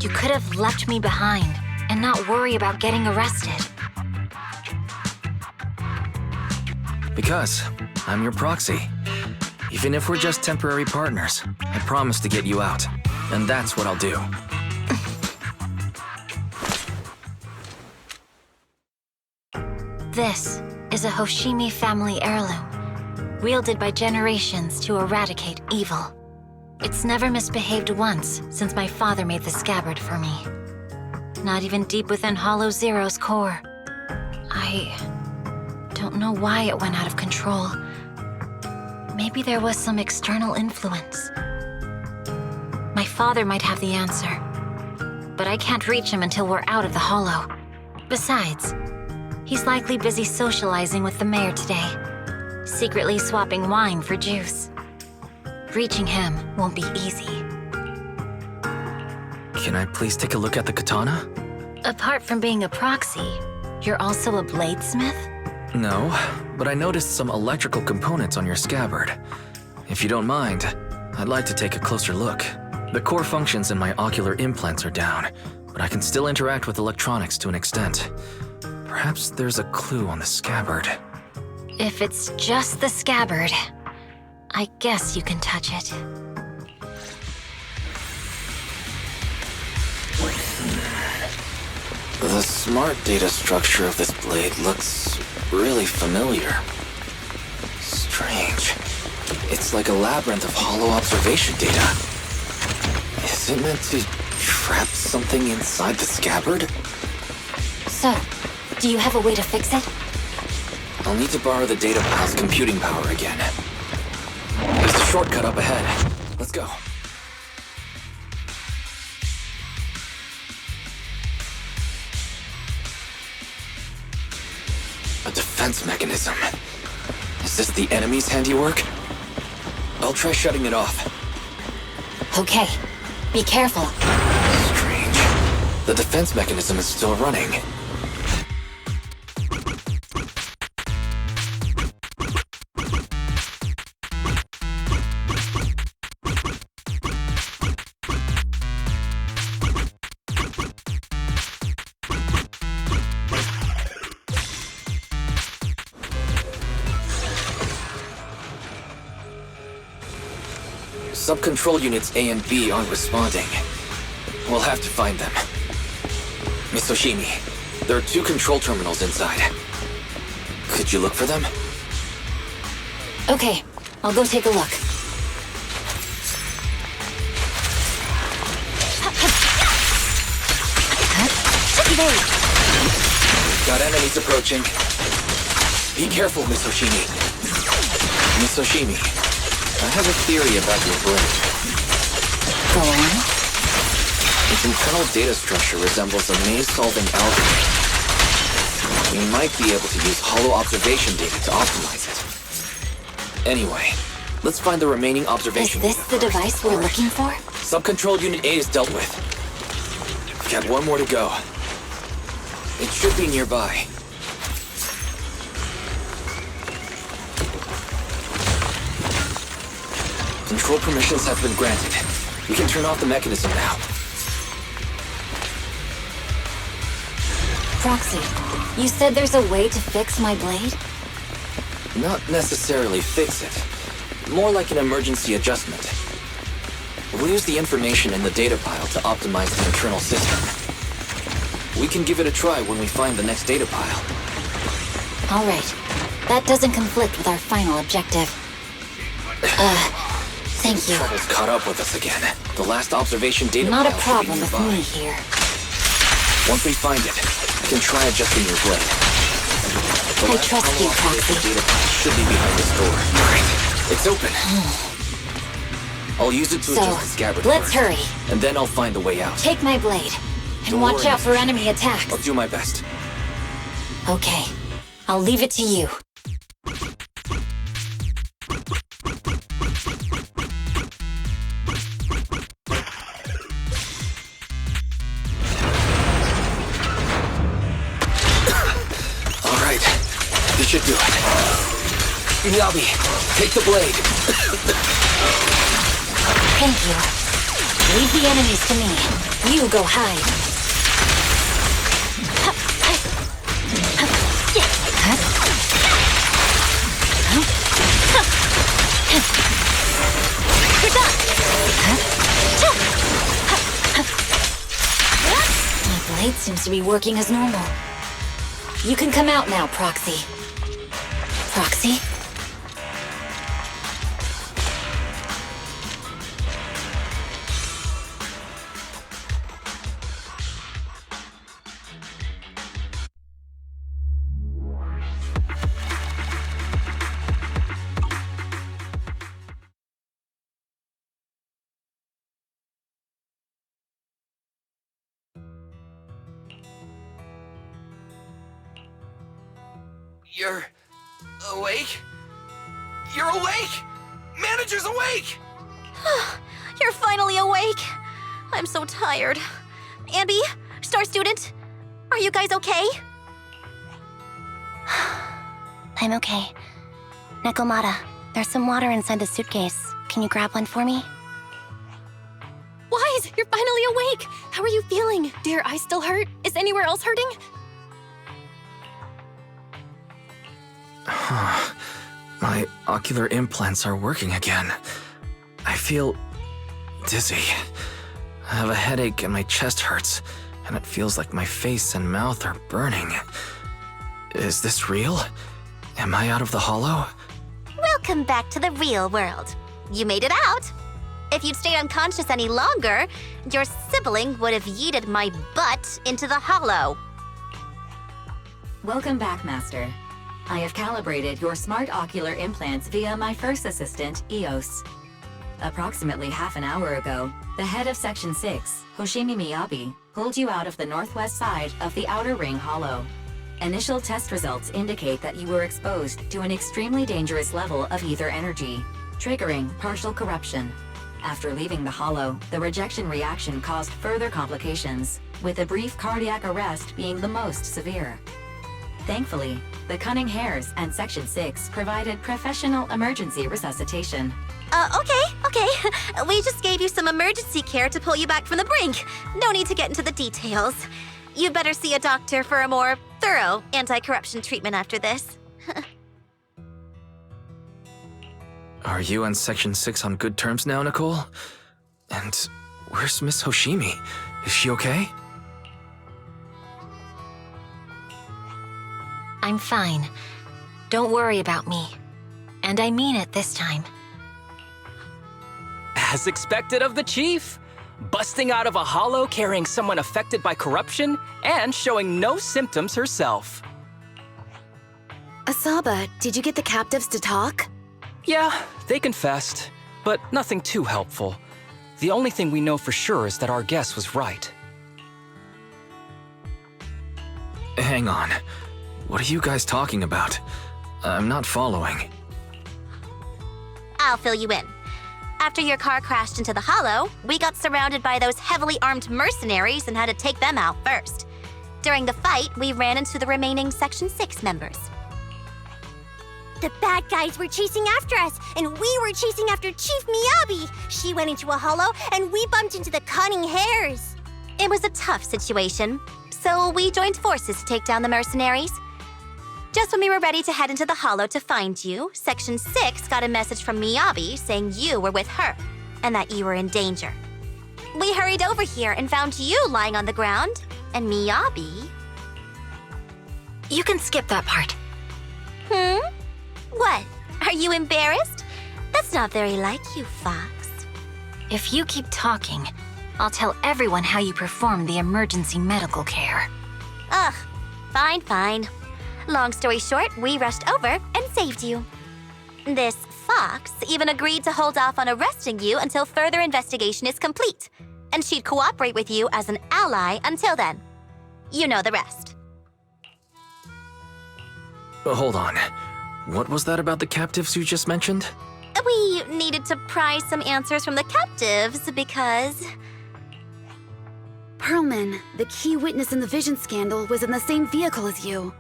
Speaker 5: You could have left me behind and not worry about getting arrested.
Speaker 4: Because I'm your proxy. Even if we're just temporary partners, I promise to get you out. And that's what I'll do.
Speaker 5: This is a Hoshimi family heirloom, wielded by generations to eradicate evil. It's never misbehaved once since my father made the scabbard for me. Not even deep within Hollow Zero's core. I don't know why it went out of control. Maybe there was some external influence. My father might have the answer, but I can't reach him until we're out of the Hollow. Besides, he's likely busy socializing with the mayor today, secretly swapping wine for juice. Reaching him won't be easy.
Speaker 4: Can I please take a look at the katana?
Speaker 5: Apart from being a proxy, you're also a bladesmith?
Speaker 4: No, but I noticed some electrical components on your scabbard. If you don't mind, I'd like to take a closer look. The core functions in my ocular implants are down, but I can still interact with electronics to an extent. Perhaps there's a clue on the scabbard.
Speaker 5: If it's just the scabbard, I guess you can touch it.
Speaker 4: The smart data structure of this blade looks really familiar. Strange. It's like a labyrinth of hollow observation data. Is it meant to trap something inside the scabbard?
Speaker 5: So, do you have a way to fix it?
Speaker 4: I'll need to borrow the data pile's computing power again. There's a shortcut up ahead. Let's go. A defense mechanism. Is this the enemy's handiwork? I'll try shutting it off.
Speaker 5: Okay, be careful.
Speaker 4: Strange. The defense mechanism is still running. Sub-control units A and B aren't responding. We'll have to find them. Miss Hoshimi, there are 2 control terminals inside. Could you look for them?
Speaker 5: Okay, I'll go take a look.
Speaker 4: Got enemies approaching. Be careful, Miss Hoshimi. Miss Hoshimi, I have a theory about your brain.
Speaker 5: Go on.
Speaker 4: Its internal data structure resembles a maze-solving algorithm. We might be able to use hollow observation data to optimize it. Anyway, let's find the remaining observation
Speaker 5: data. Is this the device we're looking for?
Speaker 4: Sub-control unit A is dealt with. We've got 1 more to go. It should be nearby. Control permissions have been granted. We can turn off the mechanism now.
Speaker 5: Proxy, you said there's a way to fix my blade?
Speaker 4: Not necessarily fix it. More like an emergency adjustment. We'll use the information in the data pile to optimize the internal system. We can give it a try when we find the next data pile.
Speaker 6: All right. That doesn't conflict with our final objective. Thank you.
Speaker 4: Trouble's caught up with us again. The last observation data
Speaker 6: Not a
Speaker 4: pile should be
Speaker 6: problem with
Speaker 4: nearby.
Speaker 6: me here.
Speaker 4: Once we find it, we can try adjusting your blade. The
Speaker 6: I
Speaker 4: last
Speaker 6: trust you,
Speaker 4: hollow
Speaker 6: Proxy.
Speaker 4: data pile should be behind this door. Great. It's open. I'll use it to
Speaker 6: So,
Speaker 4: adjust the scabbard
Speaker 6: let's
Speaker 4: first,
Speaker 6: hurry.
Speaker 4: and then I'll find the way out.
Speaker 6: Take my blade. And
Speaker 4: Don't
Speaker 6: watch
Speaker 4: worry,
Speaker 6: out for enemy attacks.
Speaker 4: I'll do my best.
Speaker 6: Okay. I'll leave it to you.
Speaker 4: All right. This should do it. Miyabi, take the blade.
Speaker 6: Thank you. Leave the enemies to me. You go hide. My blade seems to be working as normal. You can come out now, Proxy. Proxy?
Speaker 13: You're awake? You're awake! Manager's awake!
Speaker 5: You're finally awake. I'm so tired. Ambi, Star Student, are you guys okay?
Speaker 9: I'm okay. Nekomata, there's some water inside the suitcase. Can you grab one for me?
Speaker 5: Wise, you're finally awake. How are you feeling? Do your eyes still hurt? Is anywhere else hurting?
Speaker 4: My ocular implants are working again. I feel dizzy. I have a headache and my chest hurts, and it feels like my face and mouth are burning. Is this real? Am I out of the hollow?
Speaker 5: Welcome back to the real world. You made it out. If you'd stayed unconscious any longer, your sibling would have yeeted my butt into the hollow.
Speaker 6: Welcome back, Master. I have calibrated your smart ocular implants via my first assistant, EOS. Approximately half an hour ago, the head of Section 6, Hoshimi Miyabi, pulled you out of the northwest side of the Outer Ring Hollow. Initial test results indicate that you were exposed to an extremely dangerous level of ether energy, triggering partial corruption. After leaving the hollow, the rejection reaction caused further complications, with a brief cardiac arrest being the most severe. Thankfully, the Cunning Hares and Section 6 provided professional emergency resuscitation.
Speaker 5: Okay. We just gave you some emergency care to pull you back from the brink. No need to get into the details. You'd better see a doctor for a more thorough anti-corruption treatment after this.
Speaker 4: Are you and Section 6 on good terms now, Nicole? And where's Miss Hoshimi? Is she okay?
Speaker 5: I'm fine. Don't worry about me. And I mean it this time.
Speaker 12: As expected of the chief, busting out of a hollow carrying someone affected by corruption and showing no symptoms herself.
Speaker 11: Asaba, did you get the captives to talk?
Speaker 12: Yeah, they confessed, but nothing too helpful. The only thing we know for sure is that our guess was right.
Speaker 4: Hang on. What are you guys talking about? I'm not following.
Speaker 5: I'll fill you in. After your car crashed into the hollow, we got surrounded by those heavily armed mercenaries and had to take them out first. During the fight, we ran into the remaining Section 6 members.
Speaker 10: The bad guys were chasing after us, and we were chasing after Chief Miyabi. She went into a hollow, and we bumped into the Cunning Hares.
Speaker 5: It was a tough situation, so we joined forces to take down the mercenaries. Just when we were ready to head into the hollow to find you, Section 6 got a message from Miyabi saying you were with her, and that you were in danger. We hurried over here and found you lying on the ground, And Miyabi?
Speaker 14: You can skip that part.
Speaker 5: What? Are you embarrassed? That's not very like you, Fox.
Speaker 14: If you keep talking, I'll tell everyone how you perform the emergency medical care.
Speaker 5: Ugh, fine. Long story short, we rushed over and saved you. This Fox even agreed to hold off on arresting you until further investigation is complete, and she'd cooperate with you as an ally until then. You know the rest.
Speaker 4: Hold on. What was that about the captives you just mentioned?
Speaker 5: We needed to pry some answers from the captives because...
Speaker 11: Perlman, the key witness in the Vision scandal, was in the same vehicle as you.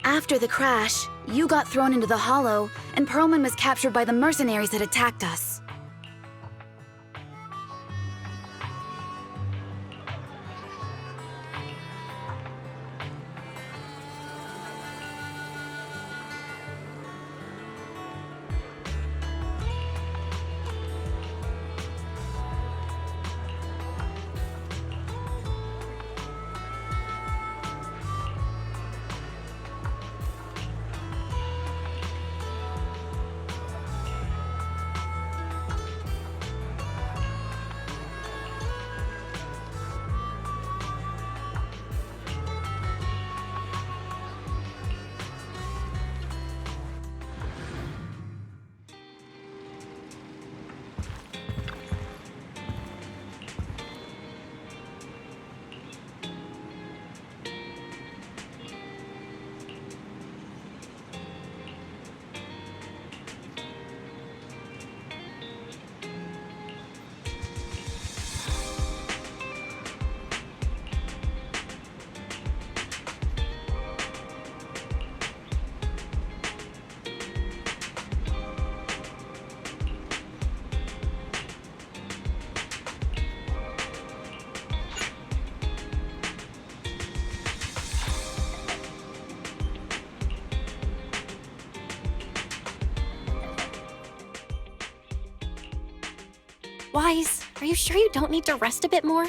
Speaker 11: After the crash, you got thrown into the Hollow, and Perlman was captured by the mercenaries that attacked us.
Speaker 5: Wise, are you sure you don't need to rest a bit more?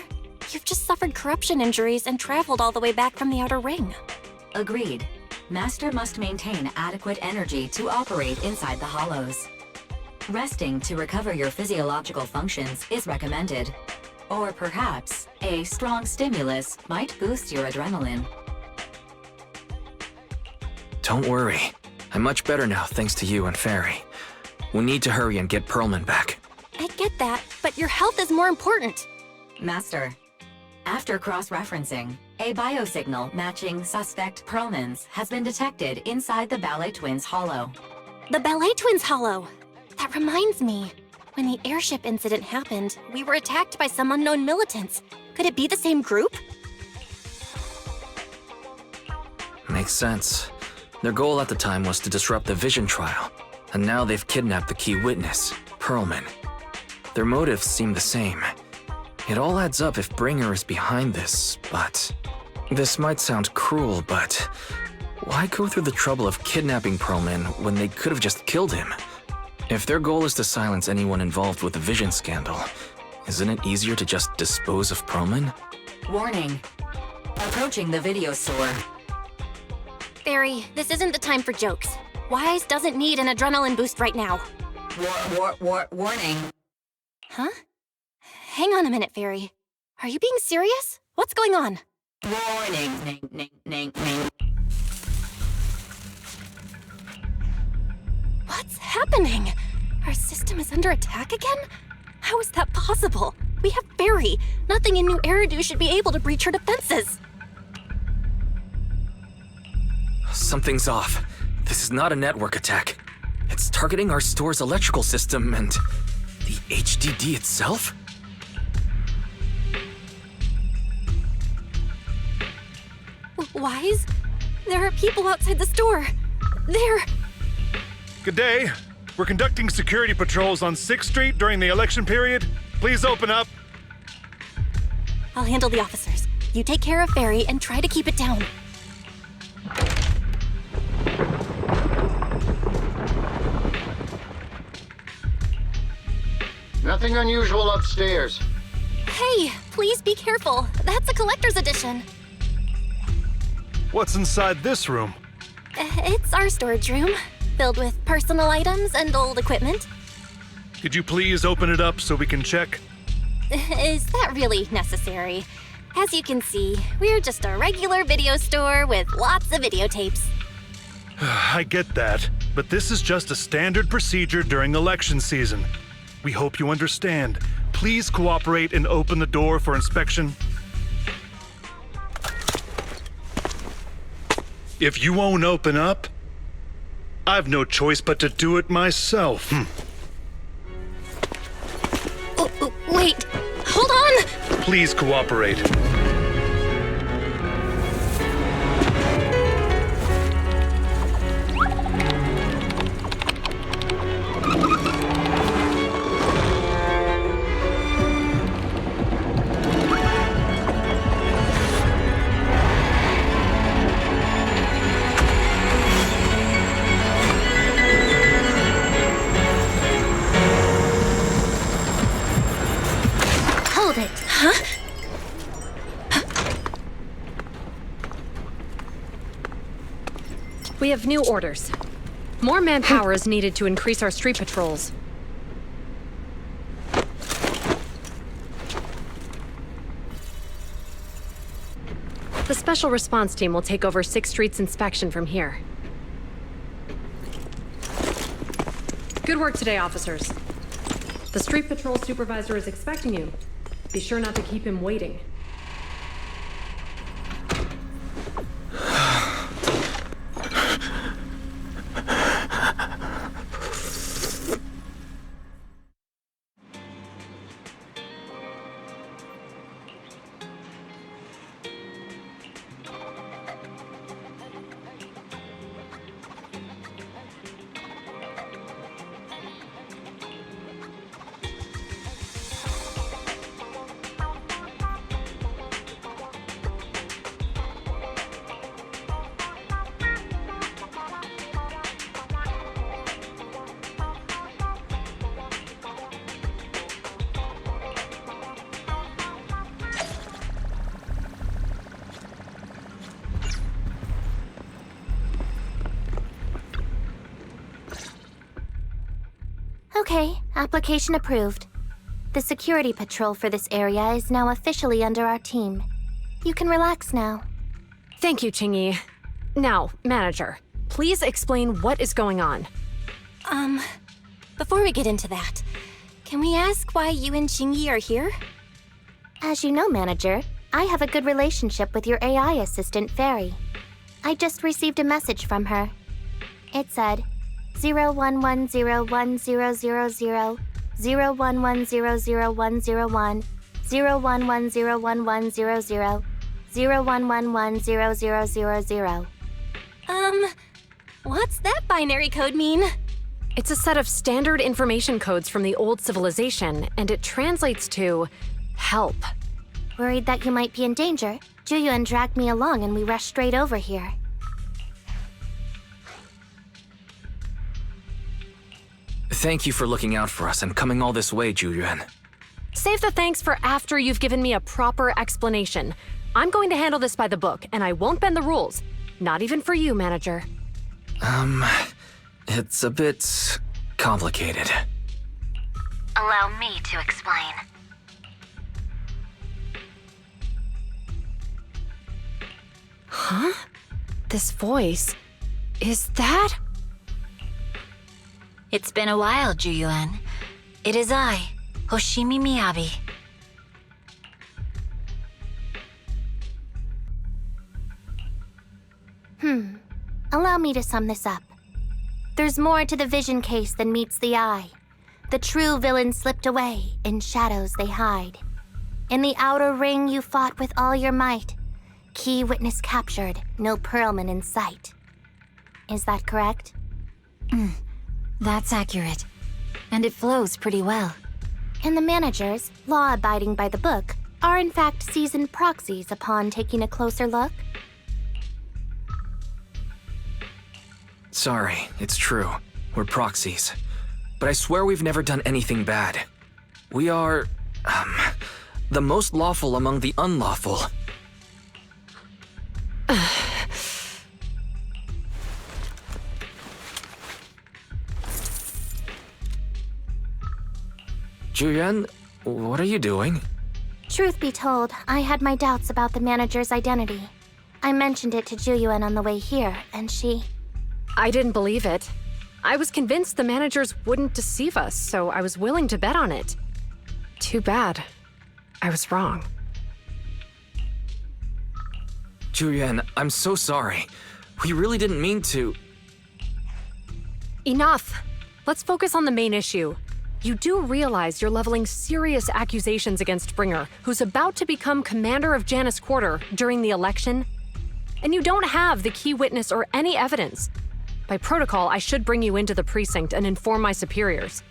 Speaker 5: You've just suffered corruption injuries and traveled all the way back from the Outer Ring.
Speaker 6: Agreed. Master must maintain adequate energy to operate inside the hollows. Resting to recover your physiological functions is recommended. Or perhaps, a strong stimulus might boost your adrenaline.
Speaker 4: Don't worry. I'm much better now thanks to you and Fairy. We need to hurry and get Perlman back.
Speaker 5: I get that, but your health is more important.
Speaker 6: Master, after cross-referencing, a biosignal matching suspect Perlman's has been detected inside the Ballet Twins Hollow.
Speaker 5: The Ballet Twins Hollow! That reminds me. When the airship incident happened, we were attacked by some unknown militants. Could it be the same group?
Speaker 4: Makes sense. Their goal at the time was to disrupt the Vision trial, and now they've kidnapped the key witness, Perlman. Their motives seem the same. It all adds up if Bringer is behind this, but... This might sound cruel, but... Why go through the trouble of kidnapping Perlman when they could have just killed him? If their goal is to silence anyone involved with the Vision scandal, isn't it easier to just dispose of Perlman?
Speaker 6: Warning. Approaching the video store.
Speaker 5: Fairy, this isn't the time for jokes. Wise doesn't need an adrenaline boost right now.
Speaker 6: Warning.
Speaker 5: Huh? Hang on a minute, Fairy. Are you being serious? What's going on?
Speaker 6: Warning.
Speaker 5: What's happening? Our system is under attack again? How is that possible? We have Fairy. Nothing in New Eridu should be able to breach her defenses.
Speaker 4: Something's off. This is not a network attack. It's targeting our store's electrical system and... the HDD itself?
Speaker 5: Wise? There are people outside the store. They're...
Speaker 15: Good day. We're conducting security patrols on 6th Street during the election period. Please open up.
Speaker 5: I'll handle the officers. You take care of Fairy and try to keep it down.
Speaker 16: Nothing unusual upstairs.
Speaker 5: Hey, please be careful. That's a collector's edition.
Speaker 15: What's inside this room?
Speaker 5: It's our storage room, filled with personal items and old equipment.
Speaker 15: Could you please open it up so we can check?
Speaker 5: Is that really necessary? As you can see, we're just a regular video store with lots of videotapes.
Speaker 15: I get that, but this is just a standard procedure during election season. We hope you understand. Please cooperate and open the door for inspection. If you won't open up, I've no choice but to do it myself.
Speaker 5: Wait, hold on!
Speaker 15: Please cooperate.
Speaker 5: Hold it. Huh?
Speaker 16: We have new orders. More manpower is needed to increase our street patrols. The Special Response Team will take over 6th Street's inspection from here. Good work today, officers. The street patrol supervisor is expecting you. Be sure not to keep him waiting.
Speaker 9: Okay, application approved. The security patrol for this area is now officially under our team. You can relax now.
Speaker 16: Thank you, Qingyi. Now, manager, please explain what is going on.
Speaker 5: Before we get into that, can we ask why you and Qingyi are here?
Speaker 9: As you know, manager, I have a good relationship with your AI assistant, Fairy. I just received a message from her. It said, 01101000, 01100101, 01101100, 01110000.
Speaker 5: What's that binary code mean?
Speaker 16: It's a set of standard information codes from the old civilization, and it translates to help.
Speaker 9: Worried that you might be in danger, Juyuan dragged me along and we rushed straight over here.
Speaker 4: Thank you for looking out for us and coming all this way, Juyuan.
Speaker 16: Save the thanks for after you've given me a proper explanation. I'm going to handle this by the book, and I won't bend the rules. Not even for you, manager.
Speaker 4: It's a bit complicated.
Speaker 14: Allow me to explain.
Speaker 16: Huh? This voice... is that...
Speaker 14: It's been a while, Juyuan. It is I, Hoshimi Miyabi.
Speaker 9: Allow me to sum this up. There's more to the vision case than meets the eye. The true villain slipped away, in shadows they hide. In the outer ring you fought with all your might. Key witness captured, no Perlman in sight. Is that correct?
Speaker 14: That's accurate. And it flows pretty well.
Speaker 9: And the managers, law-abiding by the book, are in fact seasoned proxies upon taking a closer look?
Speaker 4: Sorry, it's true. We're proxies. But I swear we've never done anything bad. We are, the most lawful among the unlawful. Julian, what are you doing?
Speaker 10: Truth be told, I had my doubts about the manager's identity. I mentioned it to Juyuan on the way here, and she...
Speaker 16: I didn't believe it. I was convinced the managers wouldn't deceive us, so I was willing to bet on it. Too bad. I was wrong.
Speaker 4: Julian, I'm so sorry. We really didn't mean to...
Speaker 16: Enough! Let's focus on the main issue. You do realize you're leveling serious accusations against Bringer, who's about to become commander of Janus Quarter during the election? And you don't have the key witness or any evidence. By protocol, I should bring you into the precinct and inform my superiors.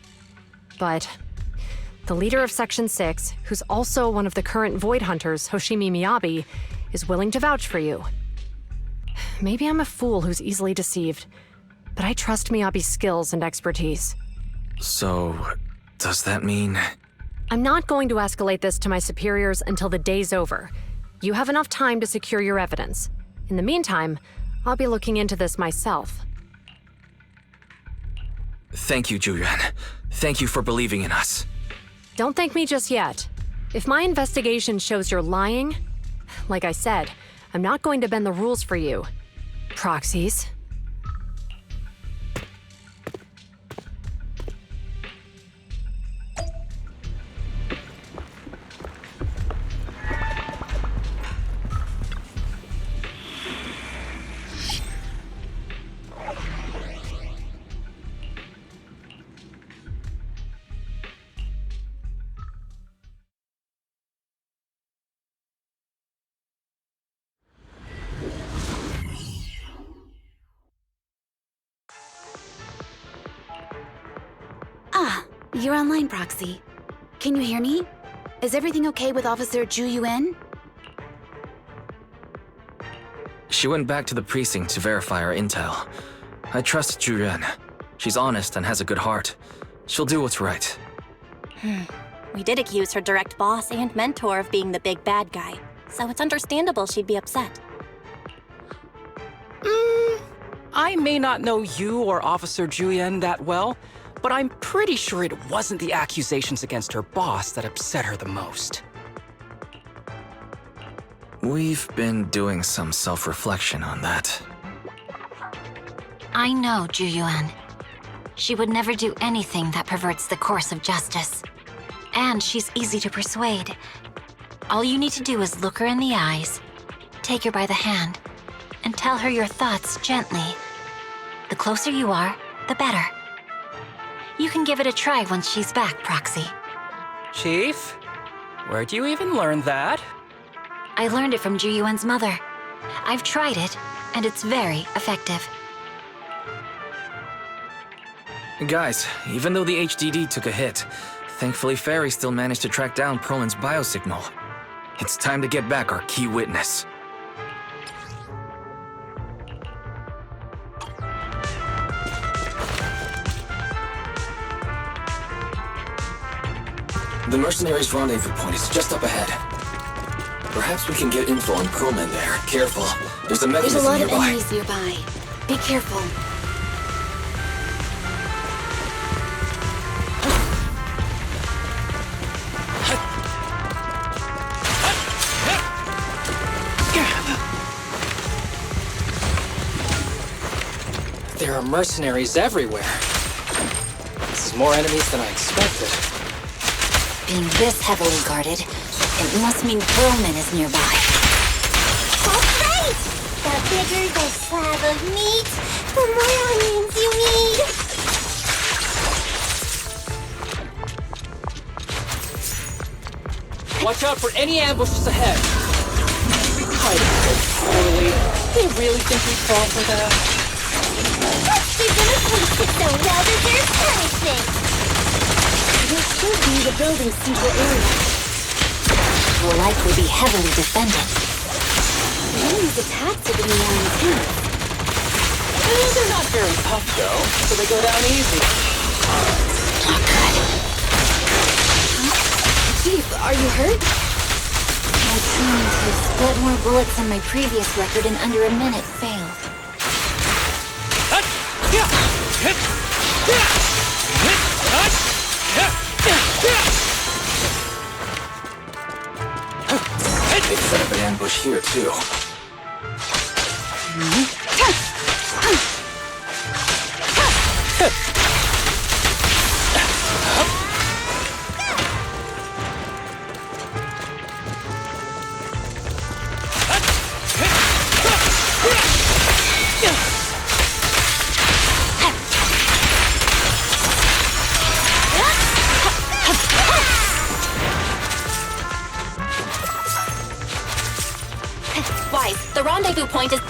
Speaker 16: But the leader of Section 6, who's also one of the current Void Hunters, Hoshimi Miyabi, is willing to vouch for you. Maybe I'm a fool who's easily deceived, but I trust Miyabi's skills and expertise.
Speaker 4: So, does that mean...
Speaker 16: I'm not going to escalate this to my superiors until the day's over. You have enough time to secure your evidence. In the meantime, I'll be looking into this myself.
Speaker 4: Thank you, Julian. Thank you for believing in us.
Speaker 16: Don't thank me just yet. If my investigation shows you're lying, like I said, I'm not going to bend the rules for you. Proxies.
Speaker 11: Ah, you're online, Proxy. Can you hear me? Is everything okay with Officer Ju Yuen?
Speaker 4: She went back to the precinct to verify our intel. I trust Julian. She's honest and has a good heart. She'll do what's right.
Speaker 5: We did accuse her direct boss and mentor of being the big bad guy, so it's understandable she'd be upset.
Speaker 12: I may not know you or Officer Julian that well, but I'm pretty sure it wasn't the accusations against her boss that upset her the most.
Speaker 4: We've been doing some self-reflection on that.
Speaker 14: I know Juyuan. She would never do anything that perverts the course of justice. And she's easy to persuade. All you need to do is look her in the eyes, take her by the hand, and tell her your thoughts gently. The closer you are, the better. You can give it a try once she's back, Proxy.
Speaker 12: Chief? Where'd you even learn that?
Speaker 14: I learned it from Juyuan's mother. I've tried it, and it's very effective.
Speaker 4: Guys, even though the HDD took a hit, thankfully Fairy still managed to track down Perlman's biosignal. It's time to get back our key witness. The mercenaries' rendezvous point is just up ahead. Perhaps we can get info on Perlman there. Careful, there's a mechanism
Speaker 11: There's a lot
Speaker 4: nearby.
Speaker 11: of enemies nearby. Be careful.
Speaker 12: There are mercenaries everywhere. This is more enemies than I expected.
Speaker 14: Being this heavily guarded, it must mean Perlman is nearby.
Speaker 10: That's right! The bigger the slab of meat, the more onions you need!
Speaker 12: Watch out for any ambushes ahead. I did so poorly. They really think we fall for that?
Speaker 10: She's gonna taste its own well-deserved punishment!
Speaker 11: This should be the building's central area.
Speaker 14: Will likely be heavily defended.
Speaker 11: The enemy's attacks are getting more intense.
Speaker 12: They're not very tough, though, so they go down easy.
Speaker 14: Not good.
Speaker 11: Chief, are you hurt?
Speaker 14: My training to split more bullets than my previous record in under a minute failed.
Speaker 4: here, too.
Speaker 5: Wise, the rendezvous point is...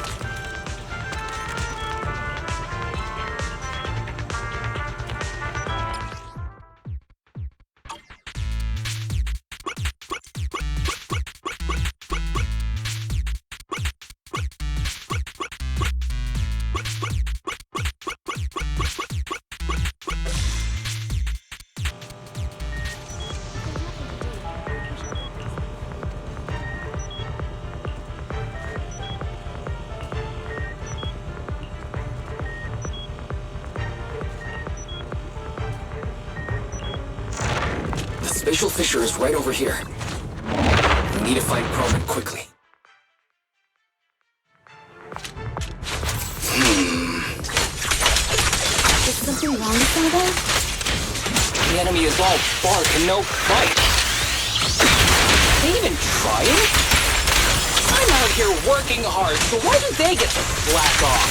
Speaker 4: The spatial fissure is right over here. We need to find Perlman quickly.
Speaker 11: Is something wrong with Zelda?
Speaker 12: The enemy is all bark and no bite. They even trying? I'm out here working hard, so why do they get to slack off?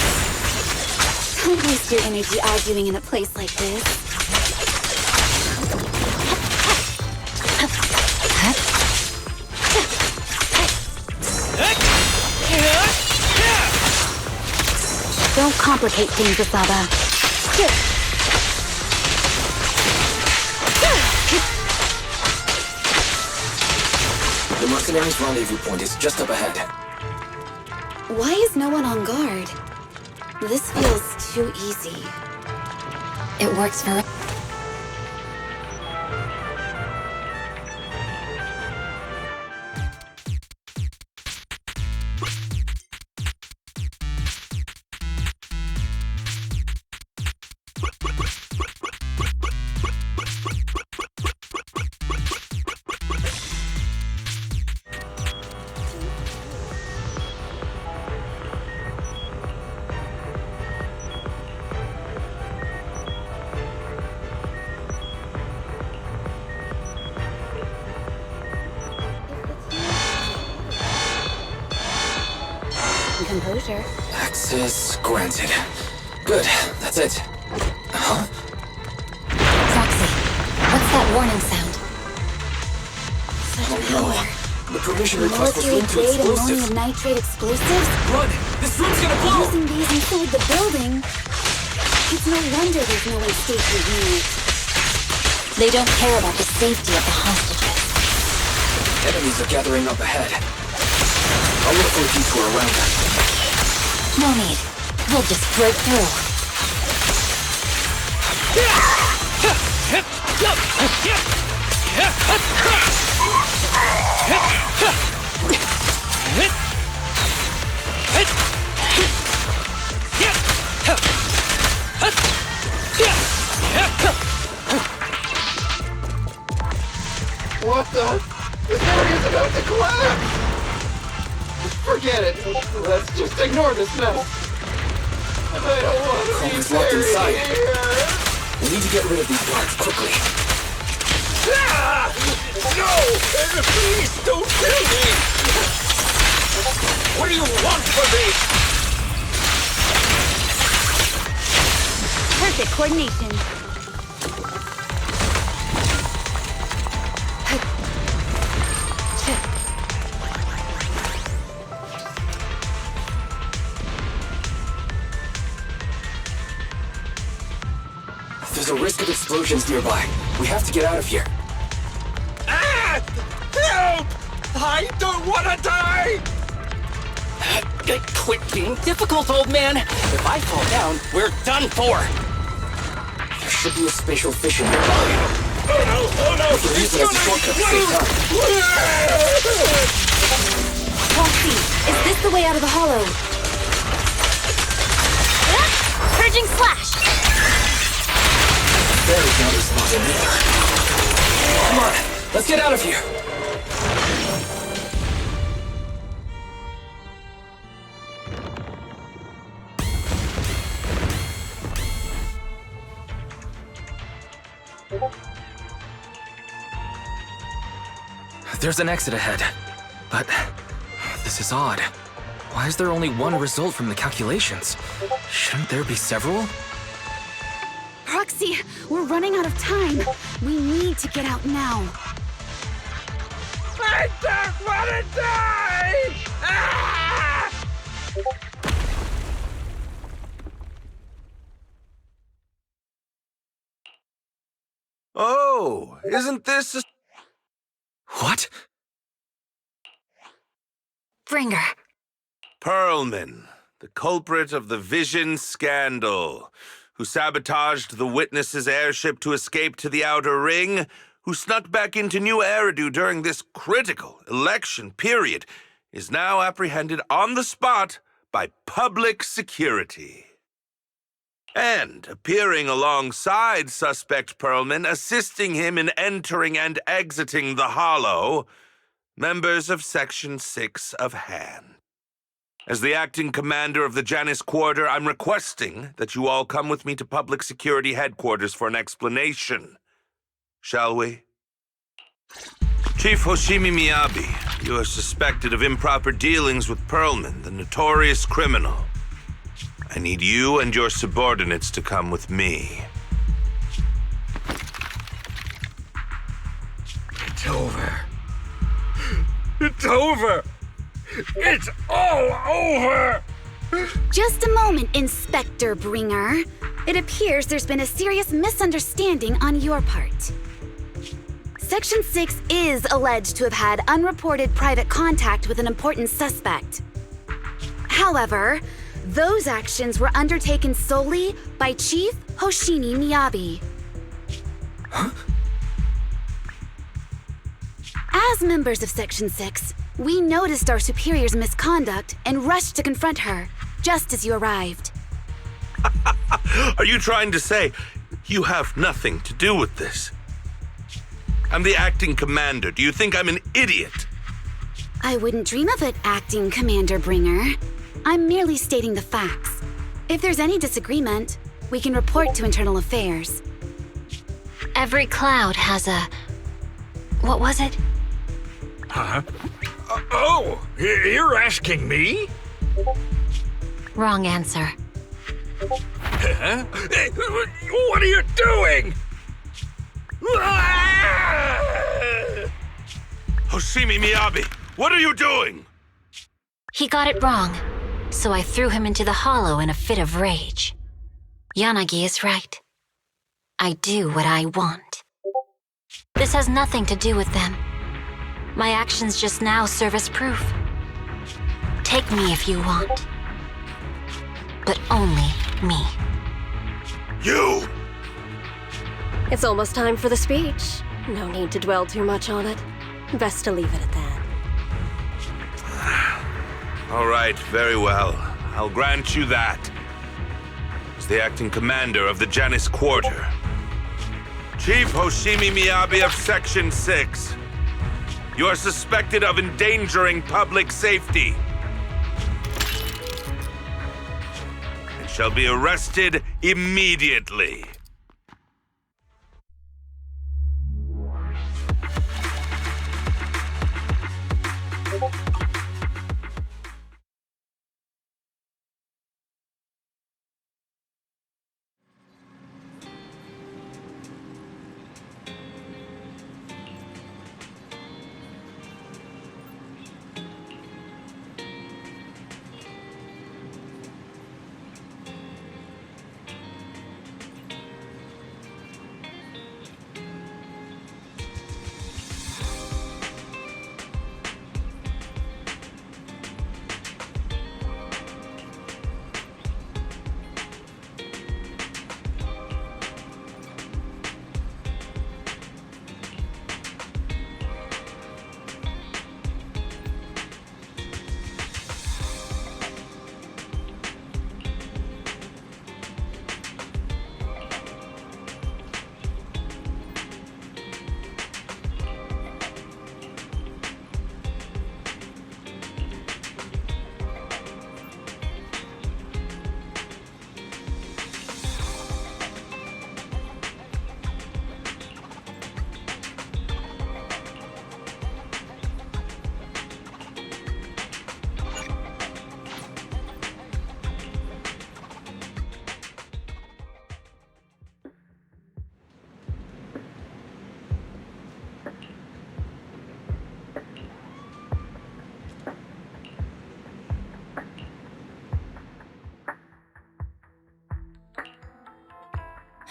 Speaker 11: Don't waste your energy arguing in a place like this. Don't complicate things, Asaba.
Speaker 4: The mercenaries' rendezvous point is just up ahead.
Speaker 11: Why is no one on guard? This feels too easy.
Speaker 14: It works for...
Speaker 11: Composure.
Speaker 4: Access granted. Good, that's it. Huh?
Speaker 14: Proxy, what's that warning sound?
Speaker 4: Oh no. The permission request was
Speaker 11: Military
Speaker 4: linked to
Speaker 11: grade
Speaker 4: explosives.
Speaker 11: ammonium nitrate explosives?
Speaker 4: Run! This room's gonna blow!
Speaker 11: Using these inside the building? It's no wonder there's no one safe near it.
Speaker 14: They don't care about the safety of the hostages.
Speaker 4: Enemies are gathering up ahead. I'll look for a detour around them.
Speaker 14: No need. We'll just break through.
Speaker 17: What the? This area's about to collapse! Forget it. Let's just ignore this mess. I don't want to be
Speaker 4: Coleman's locked inside.
Speaker 17: here.
Speaker 4: We need to get rid of these guards quickly.
Speaker 3: Ah! No! Please don't kill me! What do you want from me?
Speaker 10: Perfect coordination.
Speaker 4: There's a risk of explosions nearby. We have to get out of here.
Speaker 3: Ah! Help! I don't want to die!
Speaker 12: Quit being difficult, old man. If I fall down, we're done for.
Speaker 4: There should be a spatial fissure nearby.
Speaker 3: Oh no! Oh no!
Speaker 4: We can use it as a shortcut to save time.
Speaker 11: Proxy, is this the way out of the hollow?
Speaker 5: Purging slash!
Speaker 4: There's no response either. Come on, let's get out of here. There's an exit ahead. But this is odd. Why is there only one result from the calculations? Shouldn't there be several?
Speaker 11: Proxy, we're running out of time. We need to get out now.
Speaker 3: I don't want to die! Ah!
Speaker 7: Oh, isn't this a...
Speaker 4: What?
Speaker 14: Bringer.
Speaker 7: Perlman, the culprit of the Vision scandal, who sabotaged the Witness's airship to escape to the Outer Ring, who snuck back into New Eridu during this critical election period, is now apprehended on the spot by public security. And appearing alongside suspect Perlman, assisting him in entering and exiting the Hollow, members of Section 6 of Han. As the acting commander of the Janus Quarter, I'm requesting that you all come with me to Public Security Headquarters for an explanation. Shall we? Chief Hoshimi Miyabi, you are suspected of improper dealings with Perlman, the notorious criminal. I need you and your subordinates to come with me.
Speaker 3: It's over. It's over! It's all over!
Speaker 11: Just a moment, Inspector Bringer. It appears there's been a serious misunderstanding on your part. Section 6 is alleged to have had unreported private contact with an important suspect. However, those actions were undertaken solely by Chief Hoshimi Miyabi.
Speaker 4: Huh?
Speaker 11: As members of Section 6, we noticed our superior's misconduct and rushed to confront her, just as you arrived.
Speaker 7: Are you trying to say you have nothing to do with this? I'm the acting commander. Do you think I'm an idiot?
Speaker 11: I wouldn't dream of it, Acting Commander Bringer. I'm merely stating the facts. If there's any disagreement, we can report to Internal Affairs.
Speaker 14: Every cloud has a... What was it?
Speaker 3: Huh? Oh, you're asking me?
Speaker 14: Wrong answer.
Speaker 3: Huh? What are you doing?
Speaker 7: Hoshimi Miyabi, what are you doing?
Speaker 14: He got it wrong, so I threw him into the hollow in a fit of rage. Yanagi is right. I do what I want. This has nothing to do with them. My actions just now serve as proof. Take me if you want. But only me.
Speaker 7: You!
Speaker 8: It's almost time for the speech. No need to dwell too much on it. Best to leave it at that.
Speaker 7: All right, very well. I'll grant you that. As the acting commander of the Janus Quarter, Chief Hoshimi Miyabi of Section 6, you are suspected of endangering public safety and shall be arrested immediately.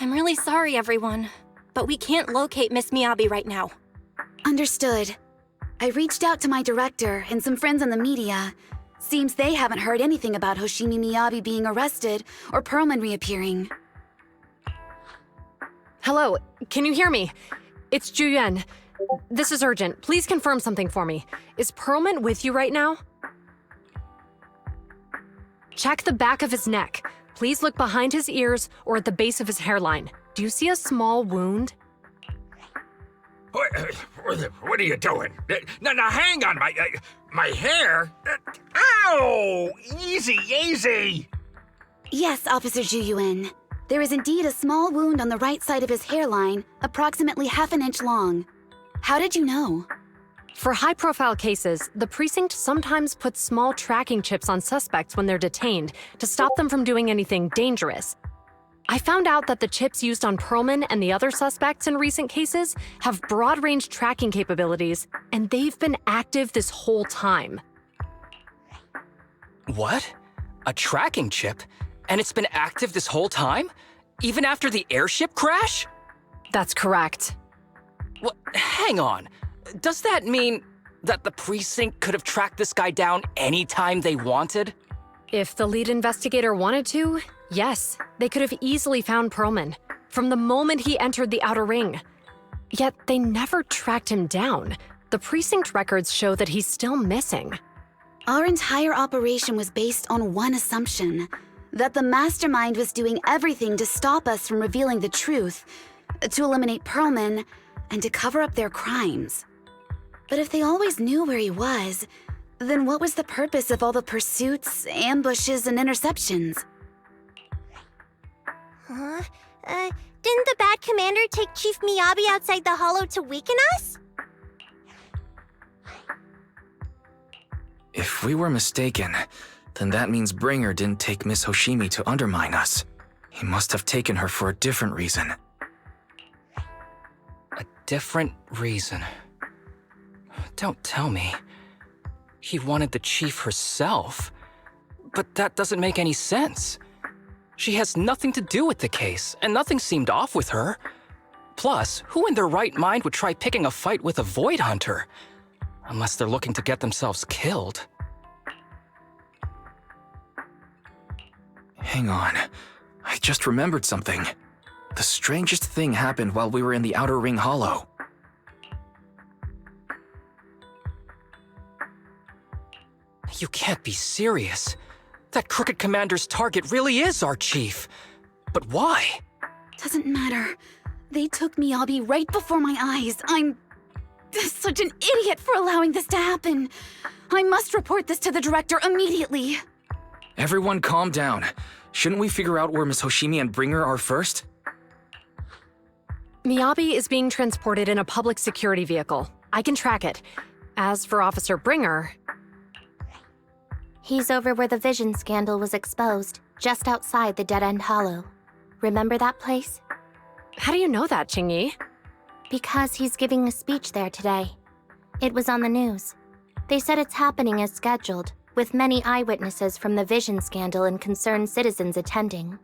Speaker 5: I'm really sorry, everyone, but we can't locate Miss Miyabi right now.
Speaker 11: Understood. I reached out to my director and some friends in the media. Seems they haven't heard anything about Hoshimi Miyabi being arrested or Perlman reappearing.
Speaker 16: Hello, can you hear me? It's Juyuan. This is urgent. Please confirm something for me. Is Perlman with you right now? Check the back of his neck. Please look behind his ears or at the base of his hairline. Do you see a small wound?
Speaker 3: What are you doing? Now, hang on, my hair? Ow! Easy, easy!
Speaker 11: Yes, Officer Juyuan. There is indeed a small wound on the right side of his hairline, approximately half an inch long. How did you know?
Speaker 16: For high-profile cases, the precinct sometimes puts small tracking chips on suspects when they're detained to stop them from doing anything dangerous. I found out that the chips used on Perlman and the other suspects in recent cases have broad-range tracking capabilities, and they've been active this whole time.
Speaker 12: What? A tracking chip? And it's been active this whole time? Even after the airship crash?
Speaker 16: That's correct.
Speaker 12: What? Hang on. Does that mean that the precinct could have tracked this guy down anytime they wanted?
Speaker 16: If the lead investigator wanted to, yes, they could have easily found Perlman from the moment he entered the outer ring. Yet they never tracked him down. The precinct records show that he's still missing.
Speaker 11: Our entire operation was based on one assumption, that the mastermind was doing everything to stop us from revealing the truth, to eliminate Perlman, and to cover up their crimes. But if they always knew where he was, then what was the purpose of all the pursuits, ambushes, and interceptions?
Speaker 10: Huh? Didn't the bad commander take Chief Miyabi outside the hollow to weaken us?
Speaker 4: If we were mistaken, then that means Bringer didn't take Miss Hoshimi to undermine us. He must have taken her for a different reason.
Speaker 12: A different reason? Don't tell me. He wanted the chief herself. But that doesn't make any sense. She has nothing to do with the case, and nothing seemed off with her. Plus, who in their right mind would try picking a fight with a Void Hunter? Unless they're looking to get themselves killed.
Speaker 4: Hang on. I just remembered something. The strangest thing happened while we were in the Outer Ring Hollow.
Speaker 12: You can't be serious. That crooked commander's target really is our chief. But why?
Speaker 11: Doesn't matter. They took Miyabi right before my eyes. I'm such an idiot for allowing this to happen. I must report this to the director immediately.
Speaker 4: Everyone calm down. Shouldn't we figure out where Miss Hoshimi and Bringer are first?
Speaker 16: Miyabi is being transported in a public security vehicle. I can track it. As for Officer Bringer...
Speaker 14: He's over where the vision scandal was exposed, just outside the Dead End Hollow. Remember that place?
Speaker 16: How do you know that, Qingyi?
Speaker 14: Because he's giving a speech there today. It was on the news. They said it's happening as scheduled, with many eyewitnesses from the vision scandal and concerned citizens attending.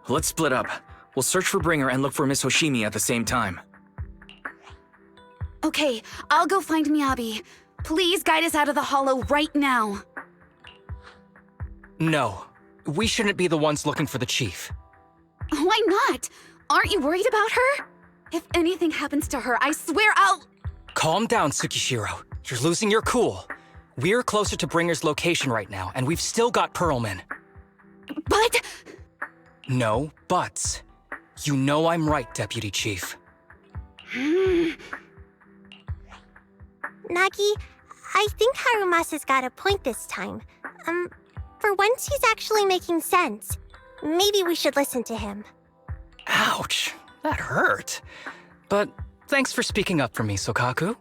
Speaker 4: Let's split up. We'll search for Bringer and look for Miss Hoshimi at the same time.
Speaker 11: Okay, I'll go find Miyabi. Please guide us out of the hollow right now.
Speaker 12: No, we shouldn't be the ones looking for the chief.
Speaker 11: Why not? Aren't you worried about her? If anything happens to her, I swear I'll...
Speaker 12: Calm down, Tsukishiro. You're losing your cool. We're closer to Bringer's location right now, and we've still got Perlman.
Speaker 11: But...
Speaker 12: No buts. You know I'm right, Deputy Chief.
Speaker 10: Nagi, I think Harumasa's got a point this time. For once he's actually making sense. Maybe we should listen to him.
Speaker 12: Ouch, that hurt. But thanks for speaking up for me, Sokaku.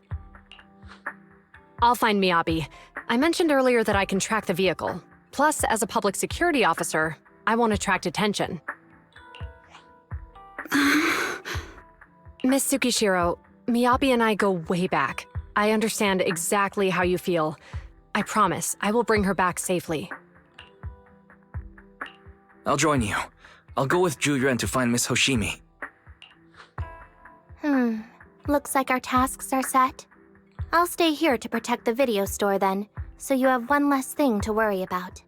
Speaker 16: I'll find Miyabi. I mentioned earlier that I can track the vehicle. Plus, as a public security officer, I won't attract attention. Miss Tsukishiro, Miyabi and I go way back. I understand exactly how you feel. I promise I will bring her back safely.
Speaker 4: I'll join you. I'll go with Zhu Yuan to find Miss Hoshimi.
Speaker 10: Looks like our tasks are set. I'll stay here to protect the video store then, so you have one less thing to worry about.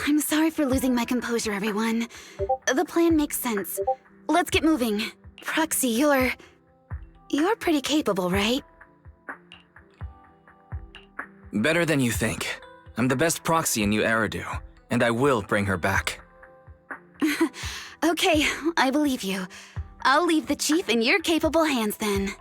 Speaker 11: I'm sorry for losing my composure, everyone. The plan makes sense. Let's get moving. Proxy, you're pretty capable, right?
Speaker 4: Better than you think. I'm the best proxy in New Eridu, and I will bring her back.
Speaker 11: Okay, I believe you. I'll leave the chief in your capable hands then.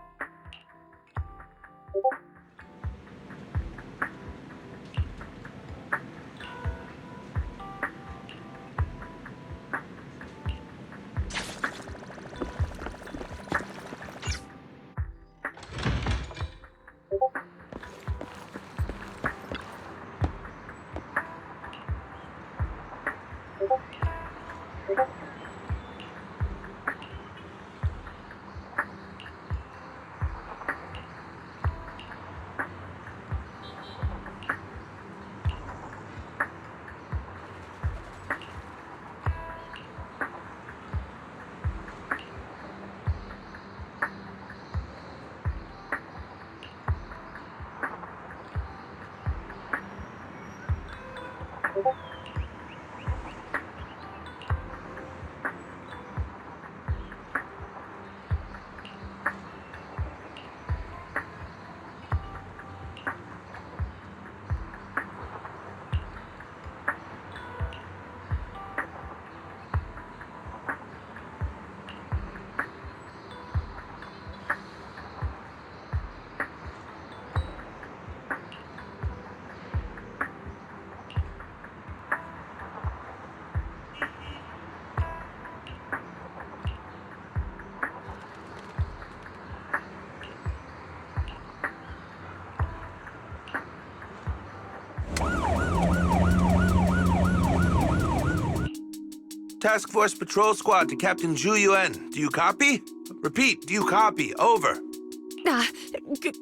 Speaker 7: Task Force Patrol Squad to Captain Zhu Yuan. Do you copy? Repeat, do you copy? Over.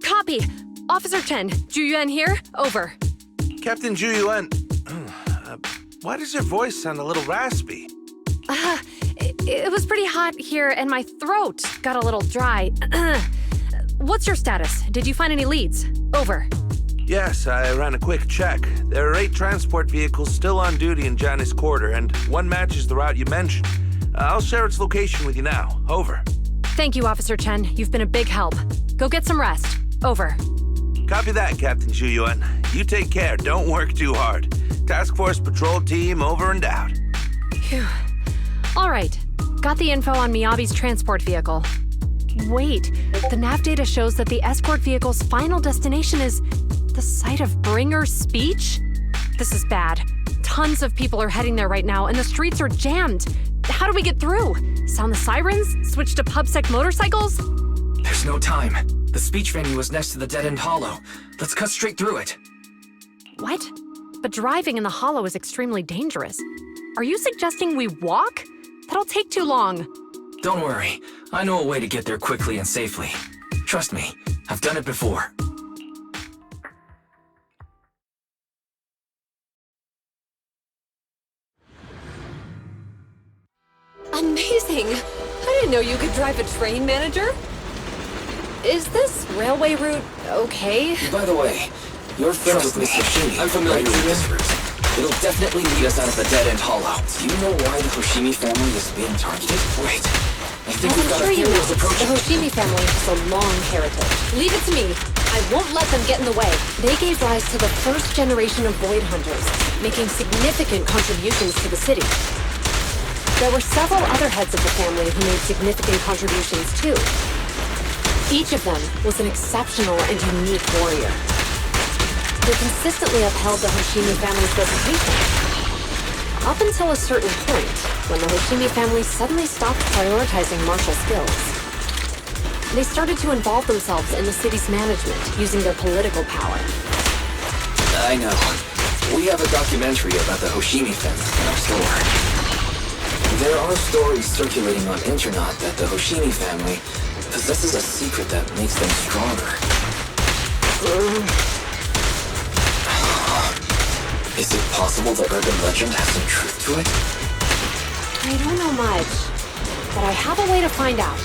Speaker 16: Copy. Officer Chen, Zhu Yuan here. Over.
Speaker 7: Captain Zhu Yuan, why does your voice sound a little raspy?
Speaker 16: It was pretty hot here, and my throat got a little dry. What's your status? Did you find any leads? Over.
Speaker 7: Yes, I ran a quick check. There are 8 transport vehicles still on duty in Janice Quarter, and one matches the route you mentioned. I'll share its location with you now. Over.
Speaker 16: Thank you, Officer Chen. You've been a big help. Go get some rest. Over.
Speaker 7: Copy that, Captain Zhu Yuan. You take care. Don't work too hard. Task Force Patrol Team over and out.
Speaker 16: Phew. All right. Got the info on Miyabi's transport vehicle. Wait, the nav data shows that the escort vehicle's final destination is the site of Bringer's speech? This is bad. Tons of people are heading there right now, and the streets are jammed. How do we get through? Sound the sirens? Switch to PubSec motorcycles?
Speaker 4: There's no time. The speech venue is next to the dead-end hollow. Let's cut straight through it.
Speaker 16: What? But driving in the hollow is extremely dangerous. Are you suggesting we walk? That'll take too long.
Speaker 4: Don't worry. I know a way to get there quickly and safely. Trust me, I've done it before.
Speaker 16: Amazing! I didn't know you could drive a train, manager. Is this railway route okay?
Speaker 4: By the way, you're friends with Miss Hoshimi. I'm familiar with this route. It'll definitely lead us out of the dead-end hollow. Do you know why the Hoshimi family is being targeted? Wait, I think we've got a few ways approaching.
Speaker 16: The Hoshimi family has a long heritage. Leave it to me. I won't let them get in the way. They gave rise to the first generation of Void Hunters, making significant contributions to the city. There were several other heads of the family who made significant contributions too. Each of them was an exceptional and unique warrior. They consistently upheld the Hoshimi family's reputation. Up until a certain point, when the Hoshimi family suddenly stopped prioritizing martial skills. They started to involve themselves in the city's management, using their political power.
Speaker 4: I know. We have a documentary about the Hoshimi family in our store. There are stories circulating on internet that the Hoshimi family possesses a secret that makes them stronger. Is it possible the urban legend has some truth to it?
Speaker 16: I don't know much, but I have a way to find out.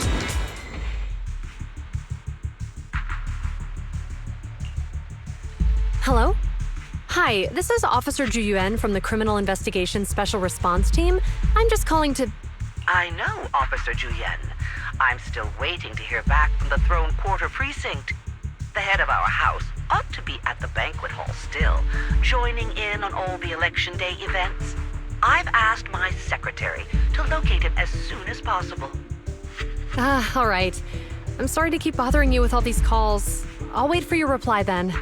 Speaker 16: Hello? Hi, this is Officer Ju Yuan from the Criminal Investigation Special Response Team. I'm just calling to...
Speaker 18: I know, Officer Ju Yuan. I'm still waiting to hear back from the Throne Quarter Precinct. The head of our house ought to be at the banquet hall still, joining in on all the Election Day events. I've asked my secretary to locate him as soon as possible.
Speaker 16: All right. I'm sorry to keep bothering you with all these calls. I'll wait for your reply then.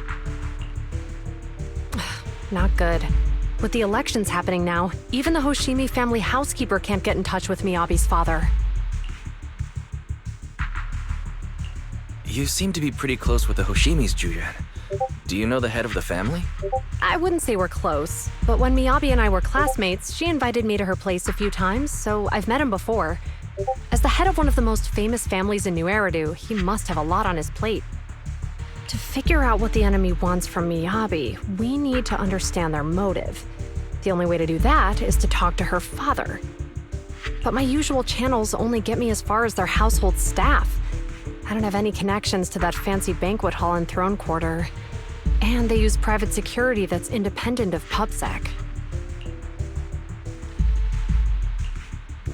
Speaker 16: Not good. With the elections happening now, even the Hoshimi family housekeeper can't get in touch with Miyabi's father.
Speaker 4: You seem to be pretty close with the Hoshimis, Julian. Do you know the head of the family?
Speaker 16: I wouldn't say we're close, but when Miyabi and I were classmates, she invited me to her place a few times, so I've met him before. As the head of one of the most famous families in New Eridu, he must have a lot on his plate. To figure out what the enemy wants from Miyabi, we need to understand their motive. The only way to do that is to talk to her father. But my usual channels only get me as far as their household staff. I don't have any connections to that fancy banquet hall in Throne Quarter. And they use private security that's independent of PubSec.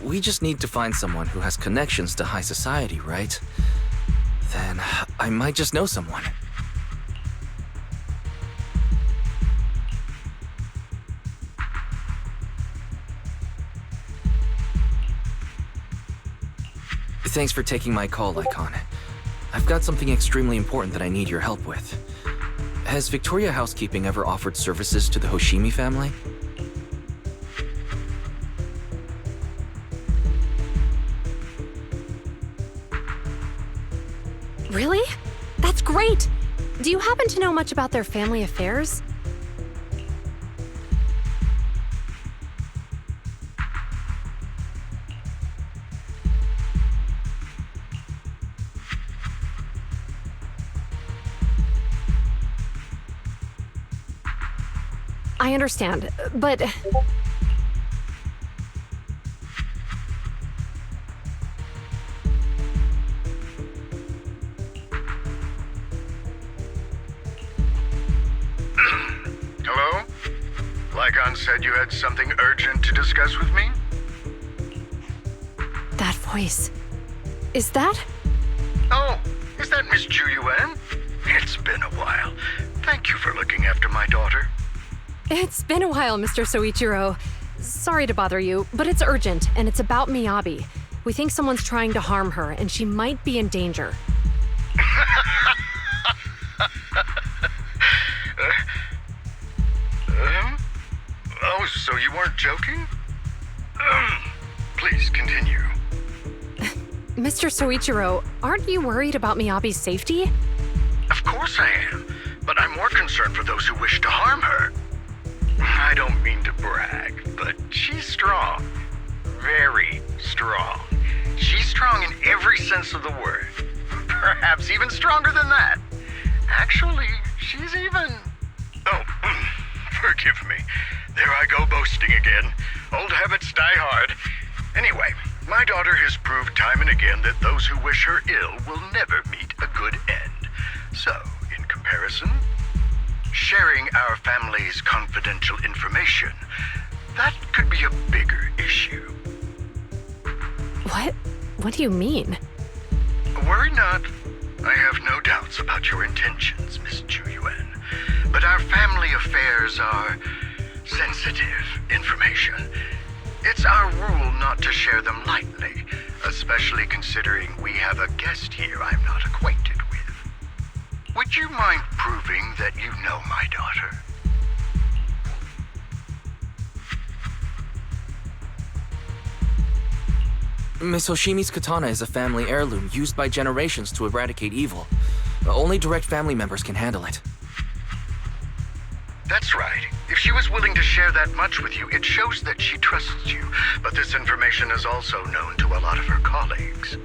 Speaker 4: We just need to find someone who has connections to high society, right? Then I might just know someone. Thanks for taking my call, Icon. I've got something extremely important that I need your help with. Has Victoria Housekeeping ever offered services to the Hoshimi family?
Speaker 16: Really? That's great! Do you happen to know much about their family affairs? I understand, but...
Speaker 19: Hello? Lycon said you had something urgent to discuss with me?
Speaker 16: That voice... Is that...
Speaker 19: Oh, is that Miss Ju Yuan? It's been a while. Thank you for looking after my daughter.
Speaker 16: It's been a while, Mr. Soichiro. Sorry to bother you, but it's urgent, and it's about Miyabi. We think someone's trying to harm her, and she might be in danger.
Speaker 19: Oh, so you weren't joking? Please continue.
Speaker 16: Mr. Soichiro, aren't you worried about Miyabi's safety?
Speaker 19: Of course I am, but I'm more concerned for those who wish to harm her. I don't mean to brag, but she's strong. Very strong. She's strong in every sense of the word. Perhaps even stronger than that. Actually, she's even... Oh, forgive me. There I go boasting again. Old habits die hard. Anyway, my daughter has proved time and again that those who wish her ill will never meet a good end. So, in comparison... sharing our family's confidential information, that could be a bigger issue.
Speaker 16: What? What do you mean?
Speaker 19: Worry not. I have no doubts about your intentions, Miss Ju Yuan. But our family affairs are sensitive information. It's our rule not to share them lightly, especially considering we have a guest here I'm not acquainted with. Would you mind proving that you know my daughter?
Speaker 4: Miss Hoshimi's katana is a family heirloom used by generations to eradicate evil. Only direct family members can handle it.
Speaker 19: That's right. If she was willing to share that much with you, it shows that she trusts you. But this information is also known to a lot of her colleagues.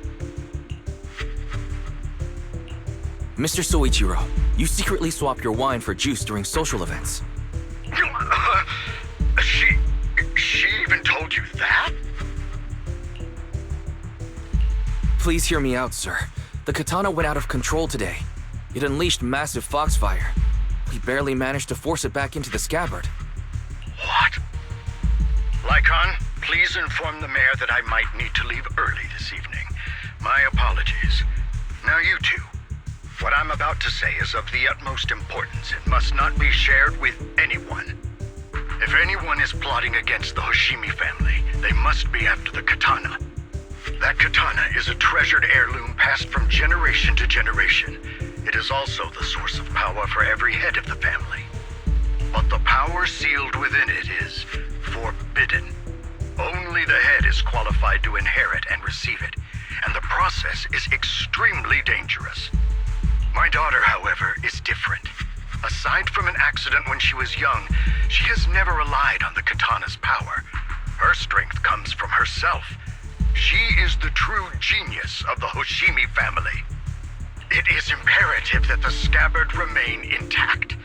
Speaker 4: Mr. Soichiro, you secretly swap your wine for juice during social events. Please hear me out, sir. The katana went out of control today. It unleashed massive foxfire. We barely managed to force it back into the scabbard.
Speaker 19: What? Lycon, please inform the mayor that I might need to leave early this evening. My apologies. Now you two. What I'm about to say is of the utmost importance. It must not be shared with anyone. If anyone is plotting against the Hoshimi family, they must be after the katana. That katana is a treasured heirloom passed from generation to generation. It is also the source of power for every head of the family. But the power sealed within it is forbidden. Only the head is qualified to inherit and receive it, and the process is extremely dangerous. My daughter, however, is different. Aside from an accident when she was young, she has never relied on the katana's power. Her strength comes from herself. She is the true genius of the Hoshimi family. It is imperative that the scabbard remain intact.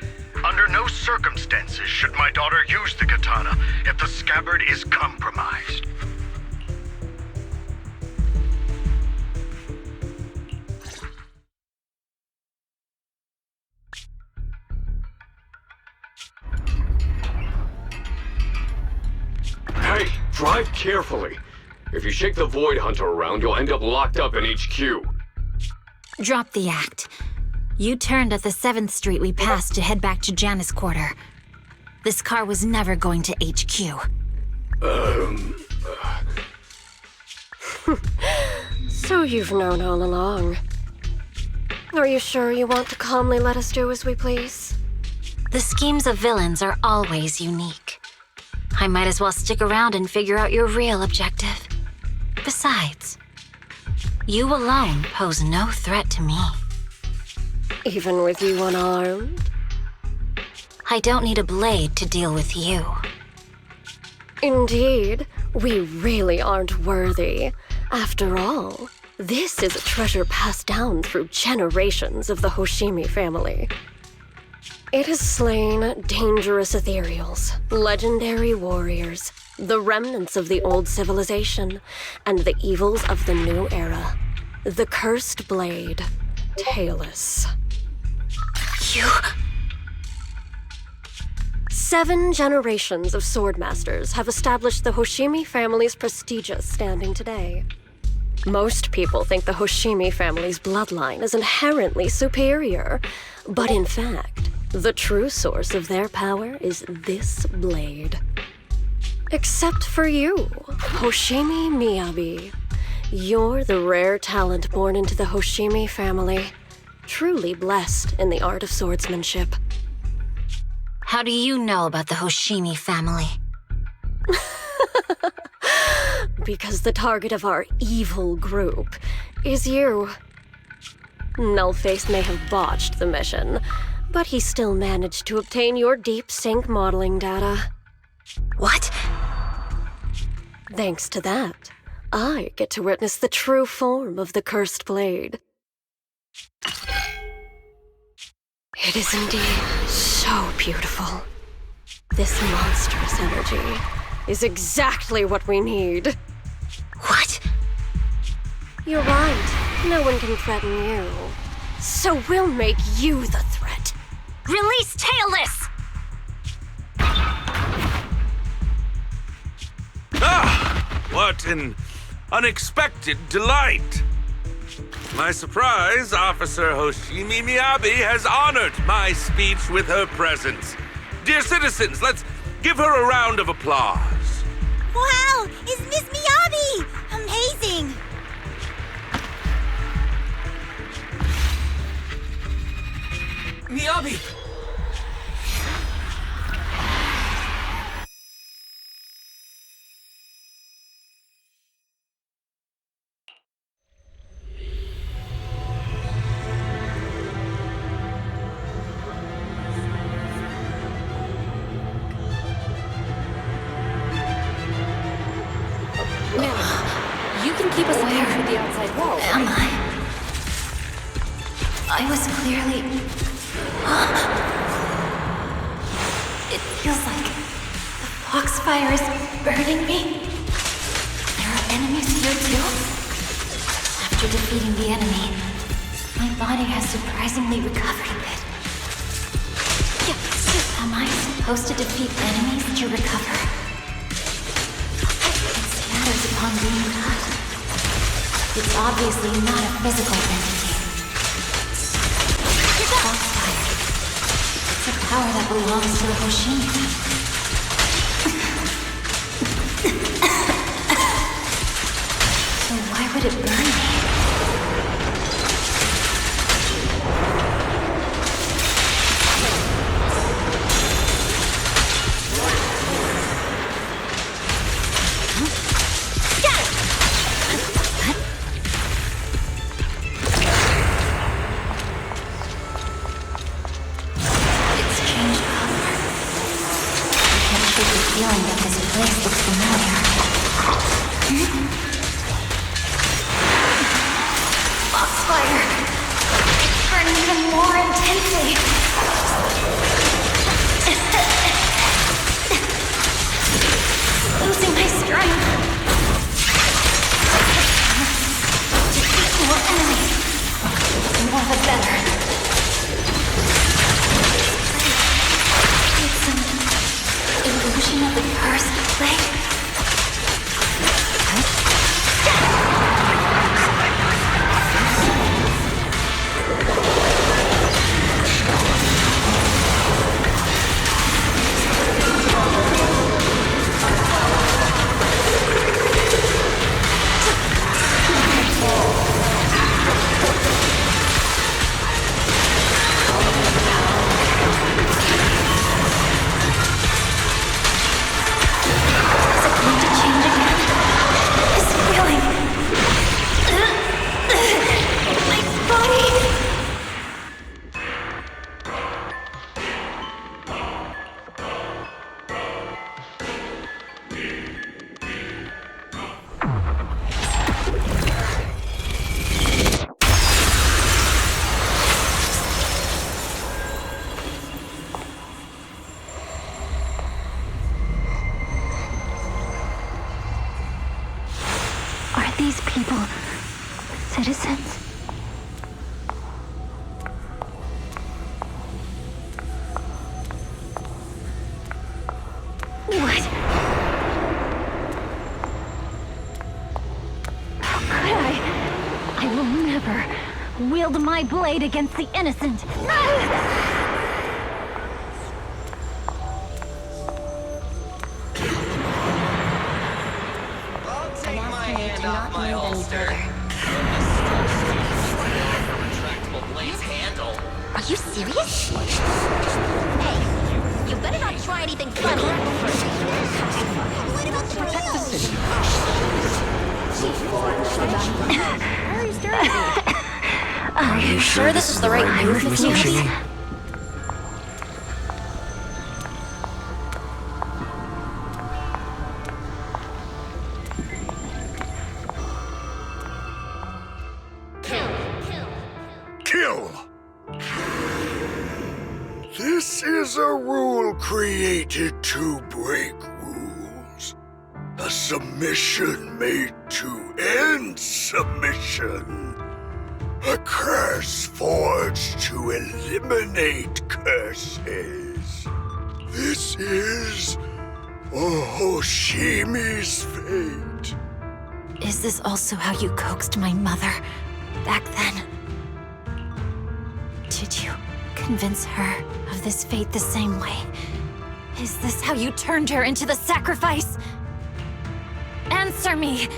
Speaker 19: Under no circumstances should my daughter use the katana if the scabbard is compromised.
Speaker 3: Hey, drive carefully. If you shake the Void Hunter around, you'll end up locked up in HQ.
Speaker 14: Drop the act. You turned at the 7th Street we passed to head back to Janus Quarter. This car was never going to HQ.
Speaker 8: So you've known all along. Are you sure you want to calmly let us do as we please?
Speaker 14: The schemes of villains are always unique. I might as well stick around and figure out your real objective. Besides, you alone pose no threat to me.
Speaker 8: Even with you unarmed?
Speaker 14: I don't need a blade to deal with you.
Speaker 8: Indeed, we really aren't worthy. After all, this is a treasure passed down through generations of the Hoshimi family. It has slain dangerous ethereals, legendary warriors, the remnants of the old civilization, and the evils of the new era. The cursed blade, Tailless.
Speaker 14: You...
Speaker 8: 7 generations of swordmasters have established the Hoshimi family's prestigious standing today. Most people think the Hoshimi family's bloodline is inherently superior, but in fact, the true source of their power is this blade. Except for you, Hoshimi Miyabi. You're the rare talent born into the Hoshimi family, truly blessed in the art of swordsmanship.
Speaker 14: How do you know about the Hoshimi family?
Speaker 8: Because the target of our evil group is you. Nullface may have botched the mission, but he still managed to obtain your deep sync modeling data.
Speaker 14: What?
Speaker 8: Thanks to that, I get to witness the true form of the cursed blade. It is indeed so beautiful. This monstrous energy is exactly what we need.
Speaker 14: What?
Speaker 8: You're right. No one can threaten you. So we'll make you the threat.
Speaker 14: Release Tailless!
Speaker 7: Ah! What an unexpected delight! My surprise, Officer Hoshimi Miyabi has honored my speech with her presence. Dear citizens, let's give her a round of applause.
Speaker 10: Wow! It's Miss Miyabi! Amazing!
Speaker 4: Miyabi!
Speaker 16: You can keep us away from the outside wall, right?
Speaker 14: Am I? I was clearly... It feels like the foxfire is burning me. There are enemies here too? After defeating the enemy, my body has surprisingly recovered a bit. Am I supposed to defeat enemies to recover? It scatters upon being cut. It's obviously not a physical entity. Foxfire. It's a power that belongs to the Hoshimi. So why would it burn me? These people citizens? What? How could I will never wield my blade against the innocent.
Speaker 13: My holster. Retractable blade's handle.
Speaker 5: Are you serious? Hey, you better not try anything funny. What about the protect the city? Are you sure this is the right move, Miss Yoshi?
Speaker 3: This is a rule created to break rules. A submission made to end submission. A curse forged to eliminate curses. This is Hoshimi's fate.
Speaker 14: Is this also how you coaxed my mother back then? Did you convince her of this fate the same way? Is this how you turned her into the sacrifice? Answer me!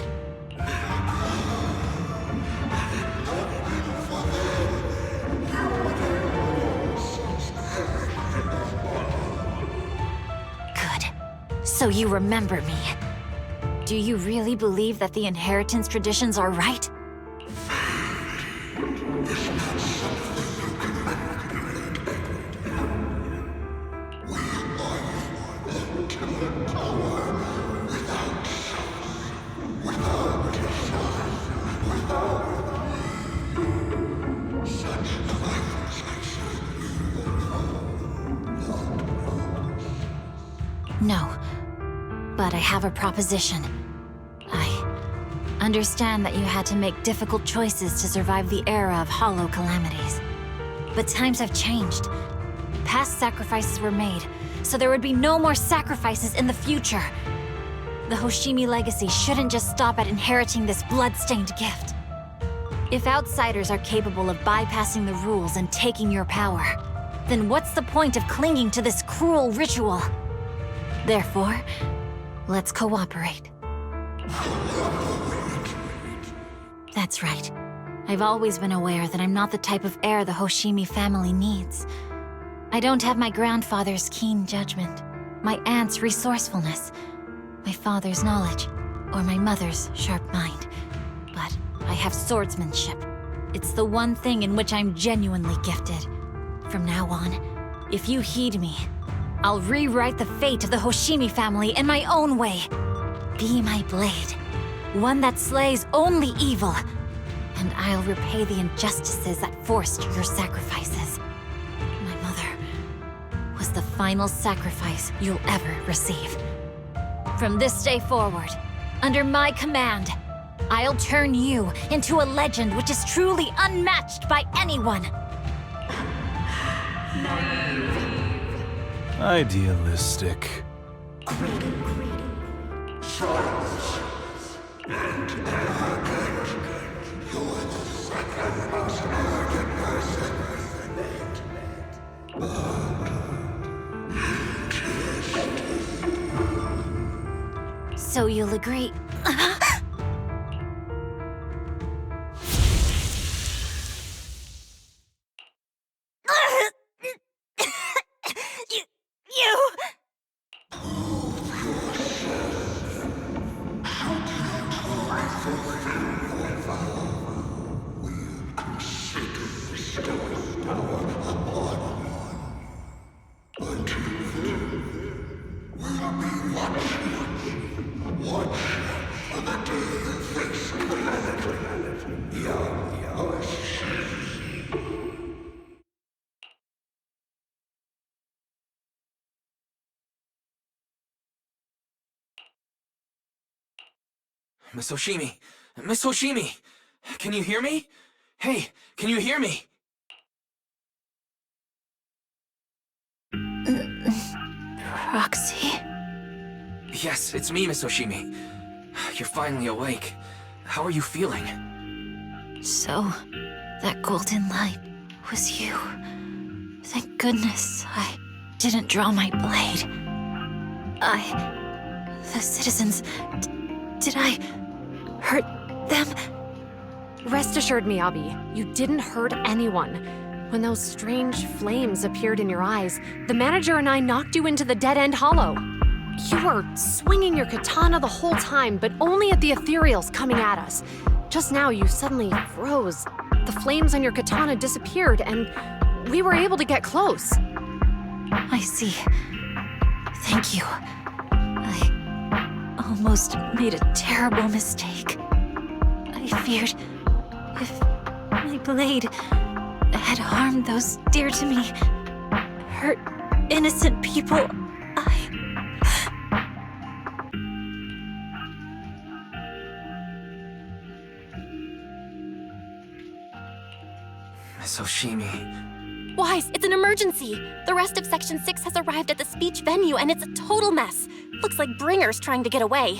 Speaker 14: Good. So you remember me. Do you really believe that the inheritance traditions are right? I have a proposition. I understand that you had to make difficult choices to survive the era of hollow calamities. But times have changed. Past sacrifices were made, so there would be no more sacrifices in the future. The Hoshimi legacy shouldn't just stop at inheriting this blood-stained gift. If outsiders are capable of bypassing the rules and taking your power, then what's the point of clinging to this cruel ritual? Therefore, let's cooperate. That's right. I've always been aware that I'm not the type of heir the Hoshimi family needs. I don't have my grandfather's keen judgment, my aunt's resourcefulness, my father's knowledge, or my mother's sharp mind. But I have swordsmanship. It's the one thing in which I'm genuinely gifted. From now on, if you heed me, I'll rewrite the fate of the Hoshimi family in my own way. Be my blade, one that slays only evil, and I'll repay the injustices that forced your sacrifices. My mother was the final sacrifice you'll ever receive. From this day forward, under my command, I'll turn you into a legend which is truly unmatched by anyone.
Speaker 20: Idealistic.
Speaker 14: So you'll agree.
Speaker 4: Miss Hoshimi! Miss Hoshimi! Can you hear me? Hey, can you hear me?
Speaker 14: Proxy?
Speaker 4: Yes, it's me, Miss Hoshimi. You're finally awake. How are you feeling?
Speaker 14: So, that golden light was you. Thank goodness I didn't draw my blade. The citizens... Did I hurt them?
Speaker 16: Rest assured, Miyabi, you didn't hurt anyone. When those strange flames appeared in your eyes, the manager and I knocked you into the dead-end hollow. You were swinging your katana the whole time, but only at the ethereals coming at us. Just now, you suddenly froze. The flames on your katana disappeared, and we were able to get close.
Speaker 14: I see. Thank you. I almost made a terrible mistake. I feared if my blade had harmed those dear to me, hurt innocent people,
Speaker 4: Miss Hoshimi.
Speaker 5: Wise, it's an emergency! The rest of Section 6 has arrived at the speech venue and it's a total mess. Looks like Bringer's trying to get away.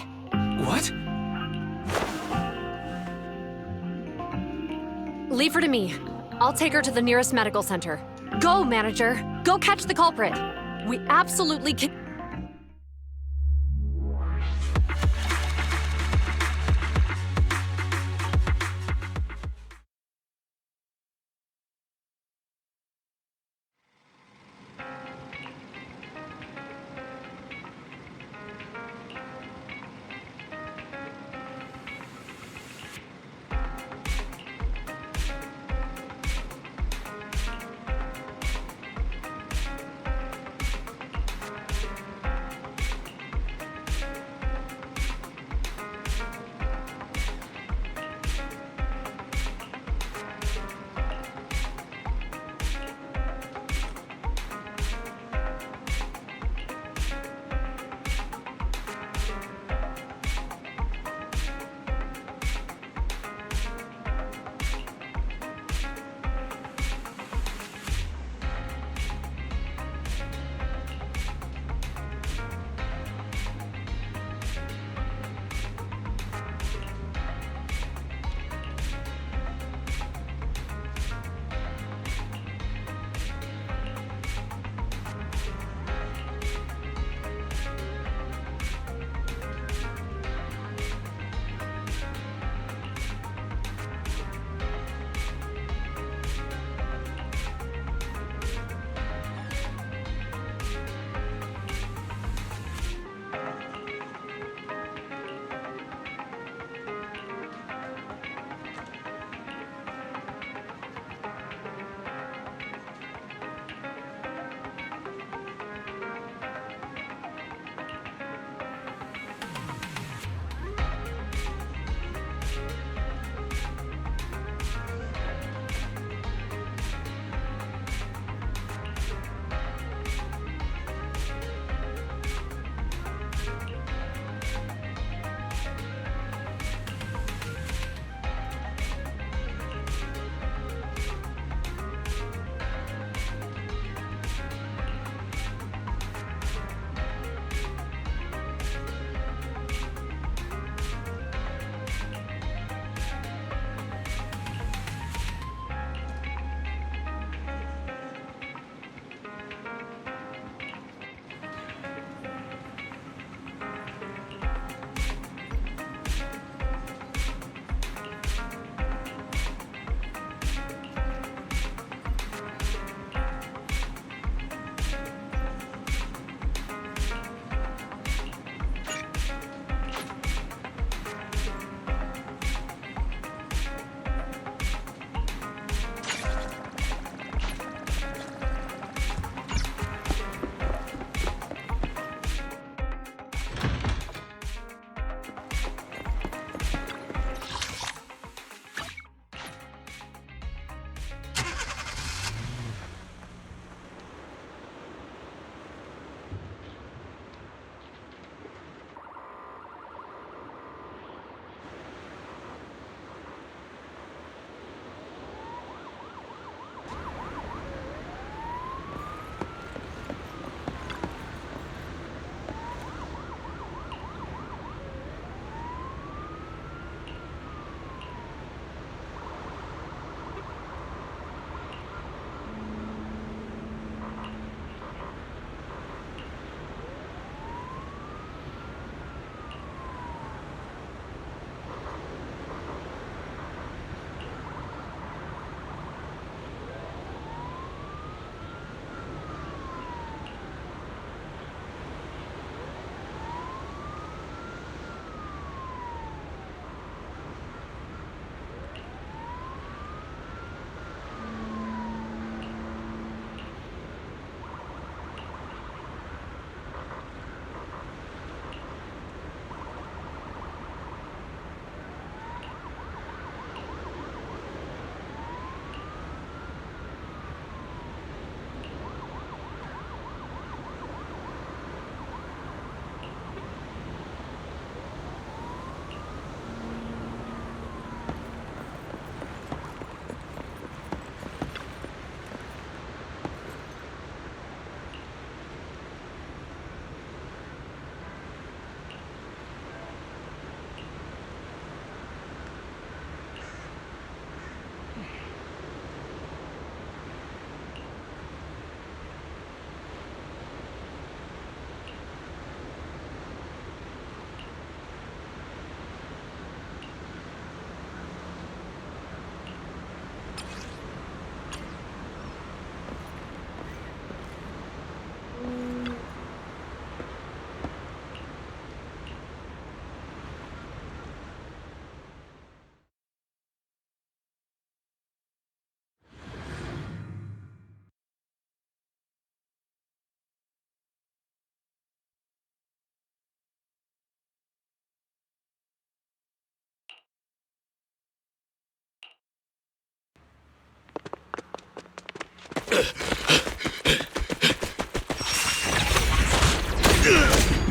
Speaker 4: What?
Speaker 16: Leave her to me. I'll take her to the nearest medical center. Go, manager! Go catch the culprit! We absolutely can—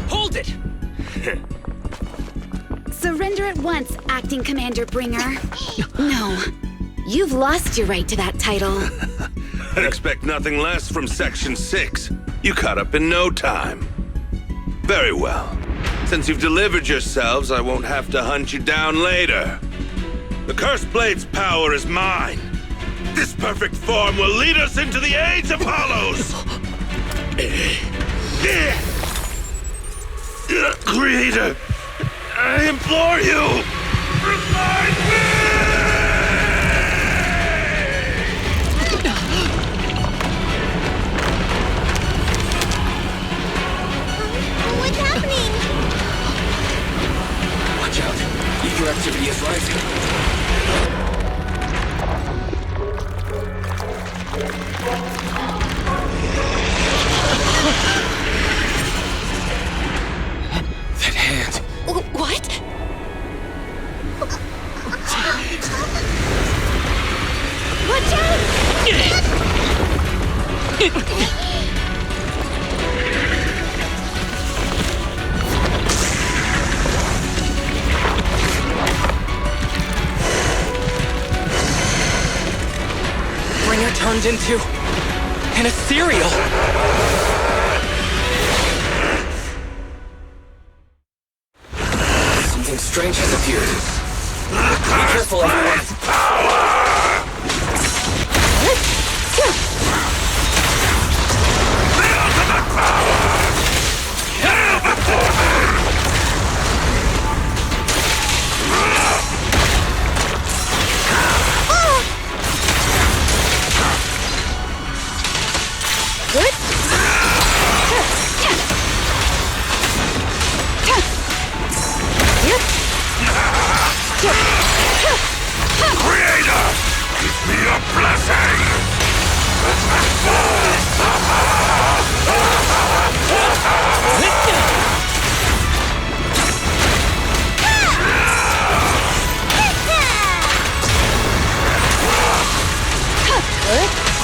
Speaker 12: Hold it!
Speaker 11: Surrender at once, Acting Commander Bringer. No. You've lost your right to that title.
Speaker 7: I'd expect nothing less from Section 6. You caught up in no time. Very well. Since you've delivered yourselves, I won't have to hunt you down later. The Cursed Blade's power is mine. This perfect form will lead us into the age of Hollows! Creator, I implore you! Revive
Speaker 10: What's happening?
Speaker 12: Watch out. Ether activity is rising. That hand.
Speaker 5: What?
Speaker 10: Watch out!
Speaker 12: Bringer turned into an ethereal. Something strange has appeared. Be careful, everyone.
Speaker 10: Good?
Speaker 7: Creator! Give me a blessing!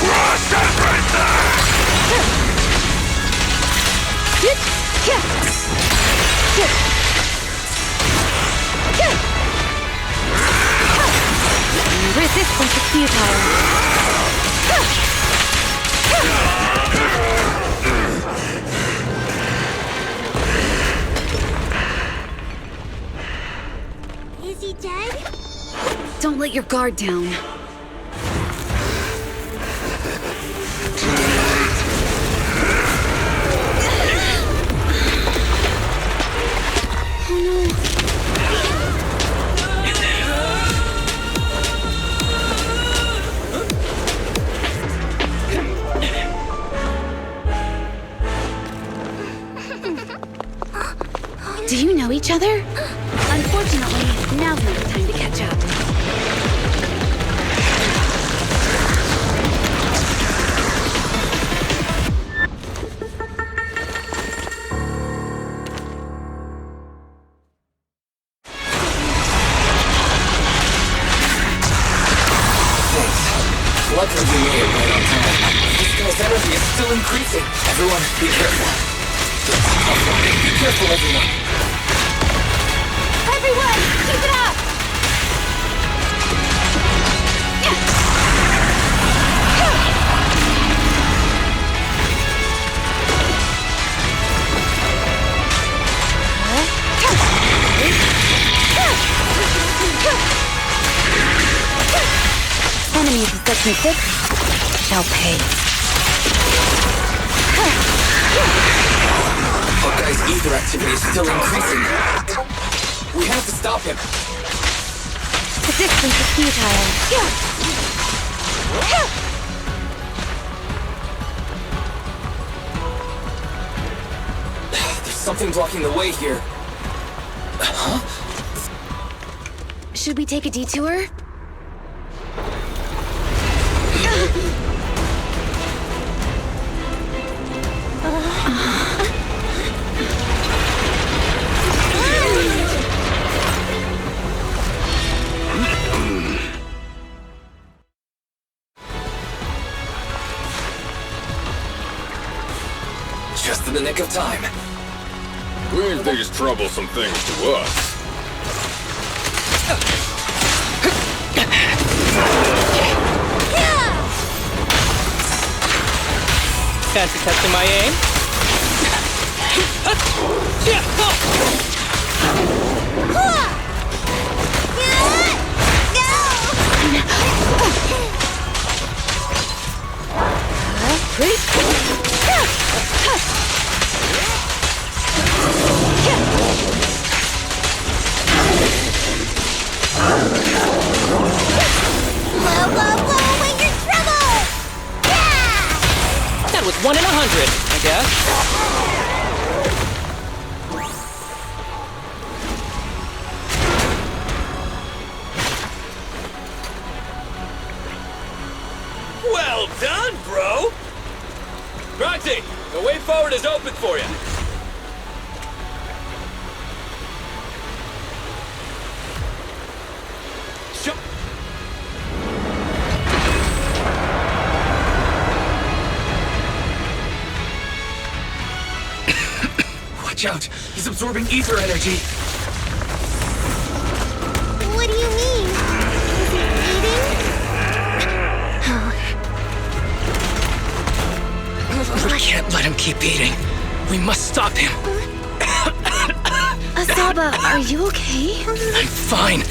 Speaker 7: Crush
Speaker 10: Resistance is futile. Is he dead?
Speaker 11: Don't let your guard down. Oh no. Do you know each other? Unfortunately, now's not the time to catch up.
Speaker 12: Luckily we made it right on time. This guy's energy is still increasing. Everyone, be careful. Be careful, everyone.
Speaker 10: Everyone, keep it up!
Speaker 11: Enemies of Section 6 shall pay.
Speaker 12: Our guy's ether activity is still increasing. We have to stop him.
Speaker 11: Resistance is futile.
Speaker 12: There's something blocking the way here. Huh?
Speaker 11: Should we take a detour?
Speaker 4: nick of time.
Speaker 3: We ain't these troublesome things to us.
Speaker 12: Fancy testing my aim? That was 1 in 100, I guess.
Speaker 21: Well done, bro! Proxy, the way forward is open for you.
Speaker 4: Watch out! He's absorbing ether energy!
Speaker 10: What do you mean? Is he eating?
Speaker 4: We can't let him keep eating. We must stop him.
Speaker 11: Asaba, are you okay?
Speaker 4: I'm fine.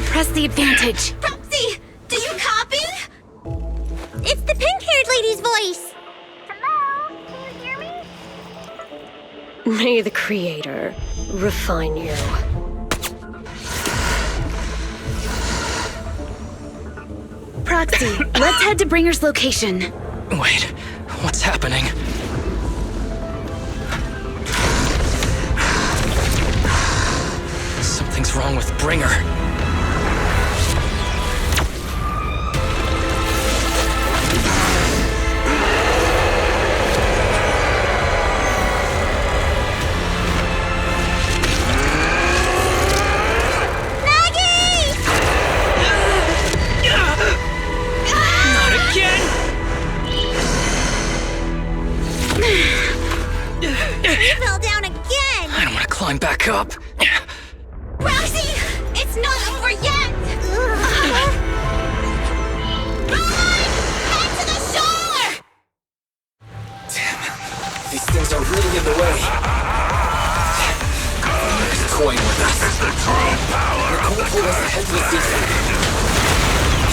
Speaker 11: Press the advantage.
Speaker 10: Proxy, do you copy? It's the pink-haired lady's voice.
Speaker 9: Hello? Can you hear me?
Speaker 8: May the Creator refine you.
Speaker 11: Proxy, let's head to Bringer's location.
Speaker 4: Wait, what's happening? Something's wrong with Bringer. Climb back up.
Speaker 10: Roxy, it's not over yet. Head to the shore.
Speaker 4: Damn, these things are really in the way. He's toying with us. Nicole pulled us ahead to the seafront.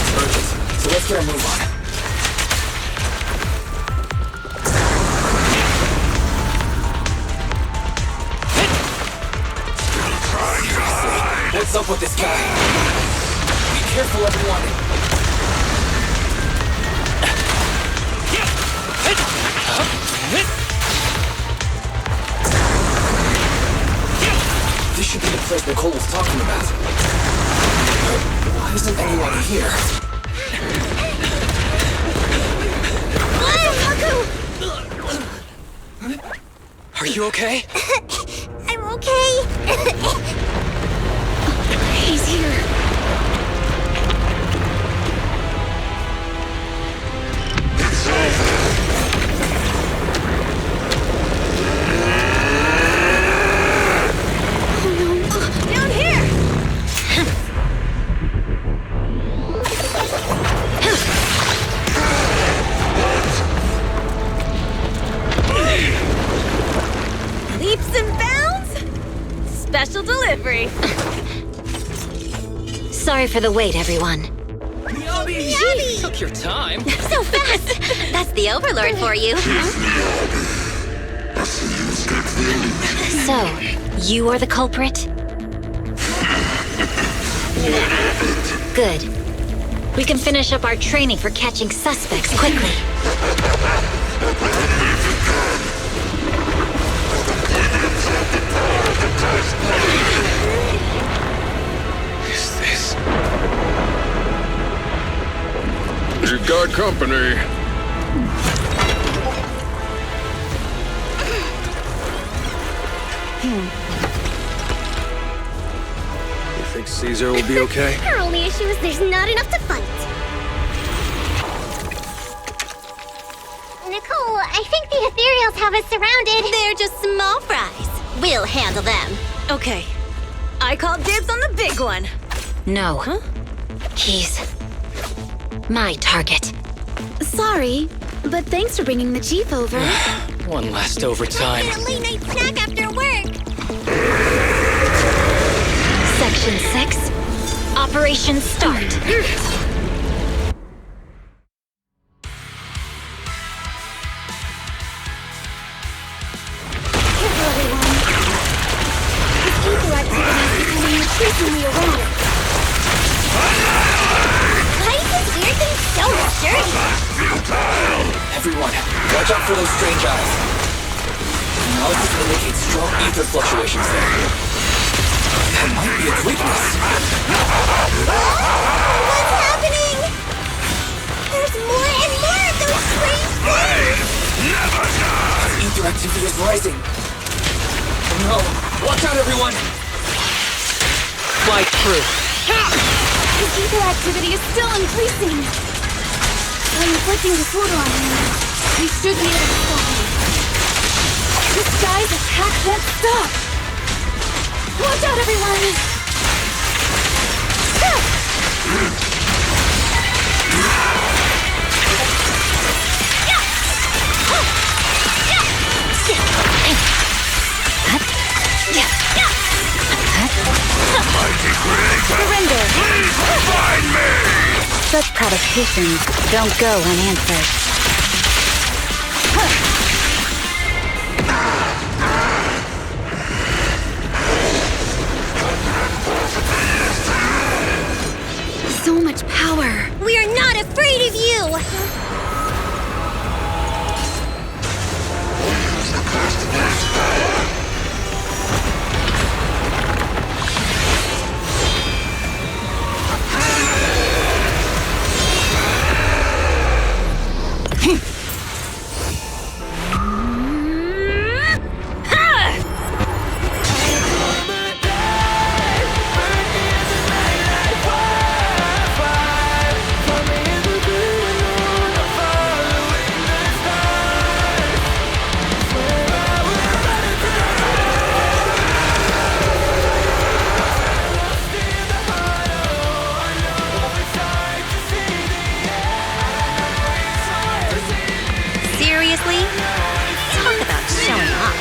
Speaker 4: It's urgent, so let's get our move on. What's up with this guy? Be careful, everyone! This should be the place Nicole was talking about. Why isn't anyone here? Are you okay?
Speaker 10: I'm okay.
Speaker 11: He's here.
Speaker 10: Down here. Leaps and bounds. Special delivery.
Speaker 14: Sorry for the wait, everyone.
Speaker 12: Miyabi! Took your time.
Speaker 14: So fast! That's the Overlord for you. So, you are the culprit? Good. We can finish up our training for catching suspects quickly.
Speaker 3: got company.
Speaker 4: You think Caesar will be okay?
Speaker 9: Her only issue is there's not enough to fight. Nicole, I think the ethereals have us surrounded.
Speaker 5: They're just small fries. We'll handle them.
Speaker 1: Okay. I call dibs on the big one.
Speaker 14: No. Huh? He's my target.
Speaker 11: Sorry, but thanks for bringing the chief over.
Speaker 12: One last overtime.
Speaker 10: Get a late night snack after work.
Speaker 14: Section 6. Operation start.
Speaker 9: Increasingly erratic. Why is this weird thing so sturdy?
Speaker 4: Everyone, watch out for those strange eyes. Analysis indicates strong ether fluctuations there. That might be its weakness.
Speaker 10: What's happening? There's more and more of those strange things!
Speaker 4: Ether activity is rising. No, watch out, everyone!
Speaker 12: Flight crew.
Speaker 11: The ether activity is still increasing. I'm inflicting disorder on him. We should be able to stop him. This guy's attack won't stop. Watch out, everyone!
Speaker 10: Surrender!
Speaker 19: Please find me!
Speaker 6: Such provocations don't go unanswered.
Speaker 11: So much power.
Speaker 10: We are not afraid of you!
Speaker 5: Seriously? Talk about showing off.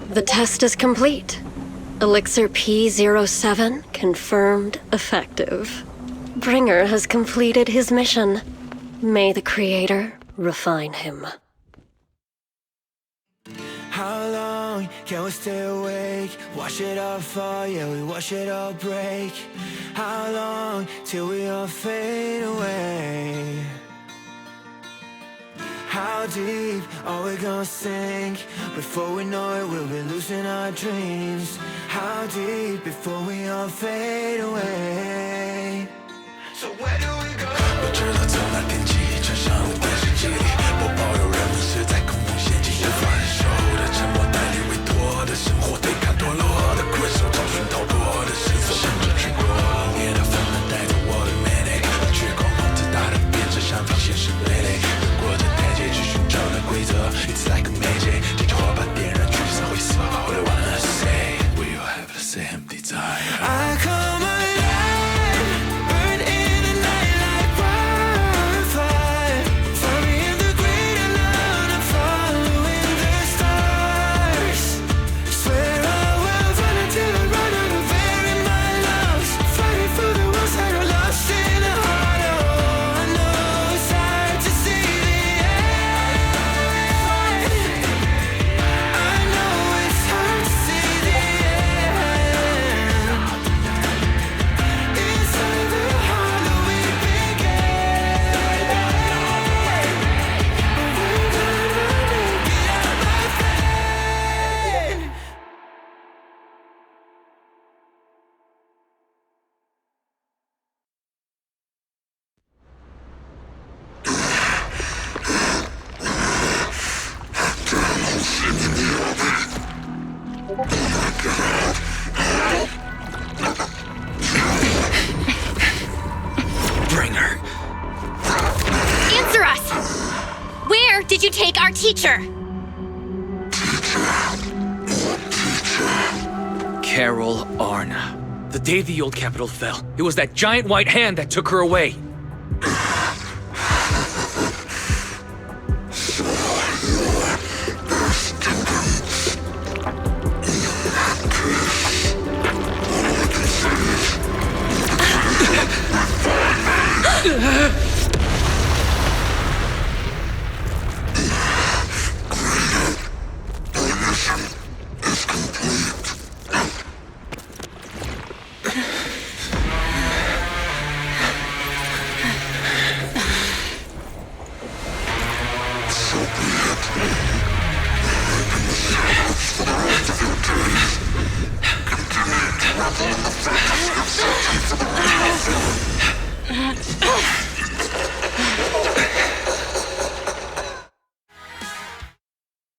Speaker 8: The test is complete. Elixir P07 confirmed effective. Bringer has completed his mission. May the Creator refine him.
Speaker 22: How long can we stay awake? Wash it all fall, yeah, we wash it all break. How long till we all fade away? How deep are we gonna sink? Before we know it, we'll be losing our dreams. How deep before we all fade away? So where do we go? 我知道从那天起，船上的电视机里，播报有人们是在恐龙陷阱，无法忍受的沉默，代理委托的生活，对抗堕落的困兽，找寻逃脱的线索，甚至去过冷冽的纷纷带着我的美丽，却狂妄自大的变成想法，现实累累，越过这台阶去寻找那规则。It's like a magic， 这句话把点燃橘色灰色。All I wanna say, we all have the same desire. I call my life, burn in the night like wildfire. Find me in the
Speaker 4: Bring her.
Speaker 5: Answer us! Where did you take our teacher?
Speaker 4: Carol Arna. The day the old capital fell, it was that giant white hand that took her away.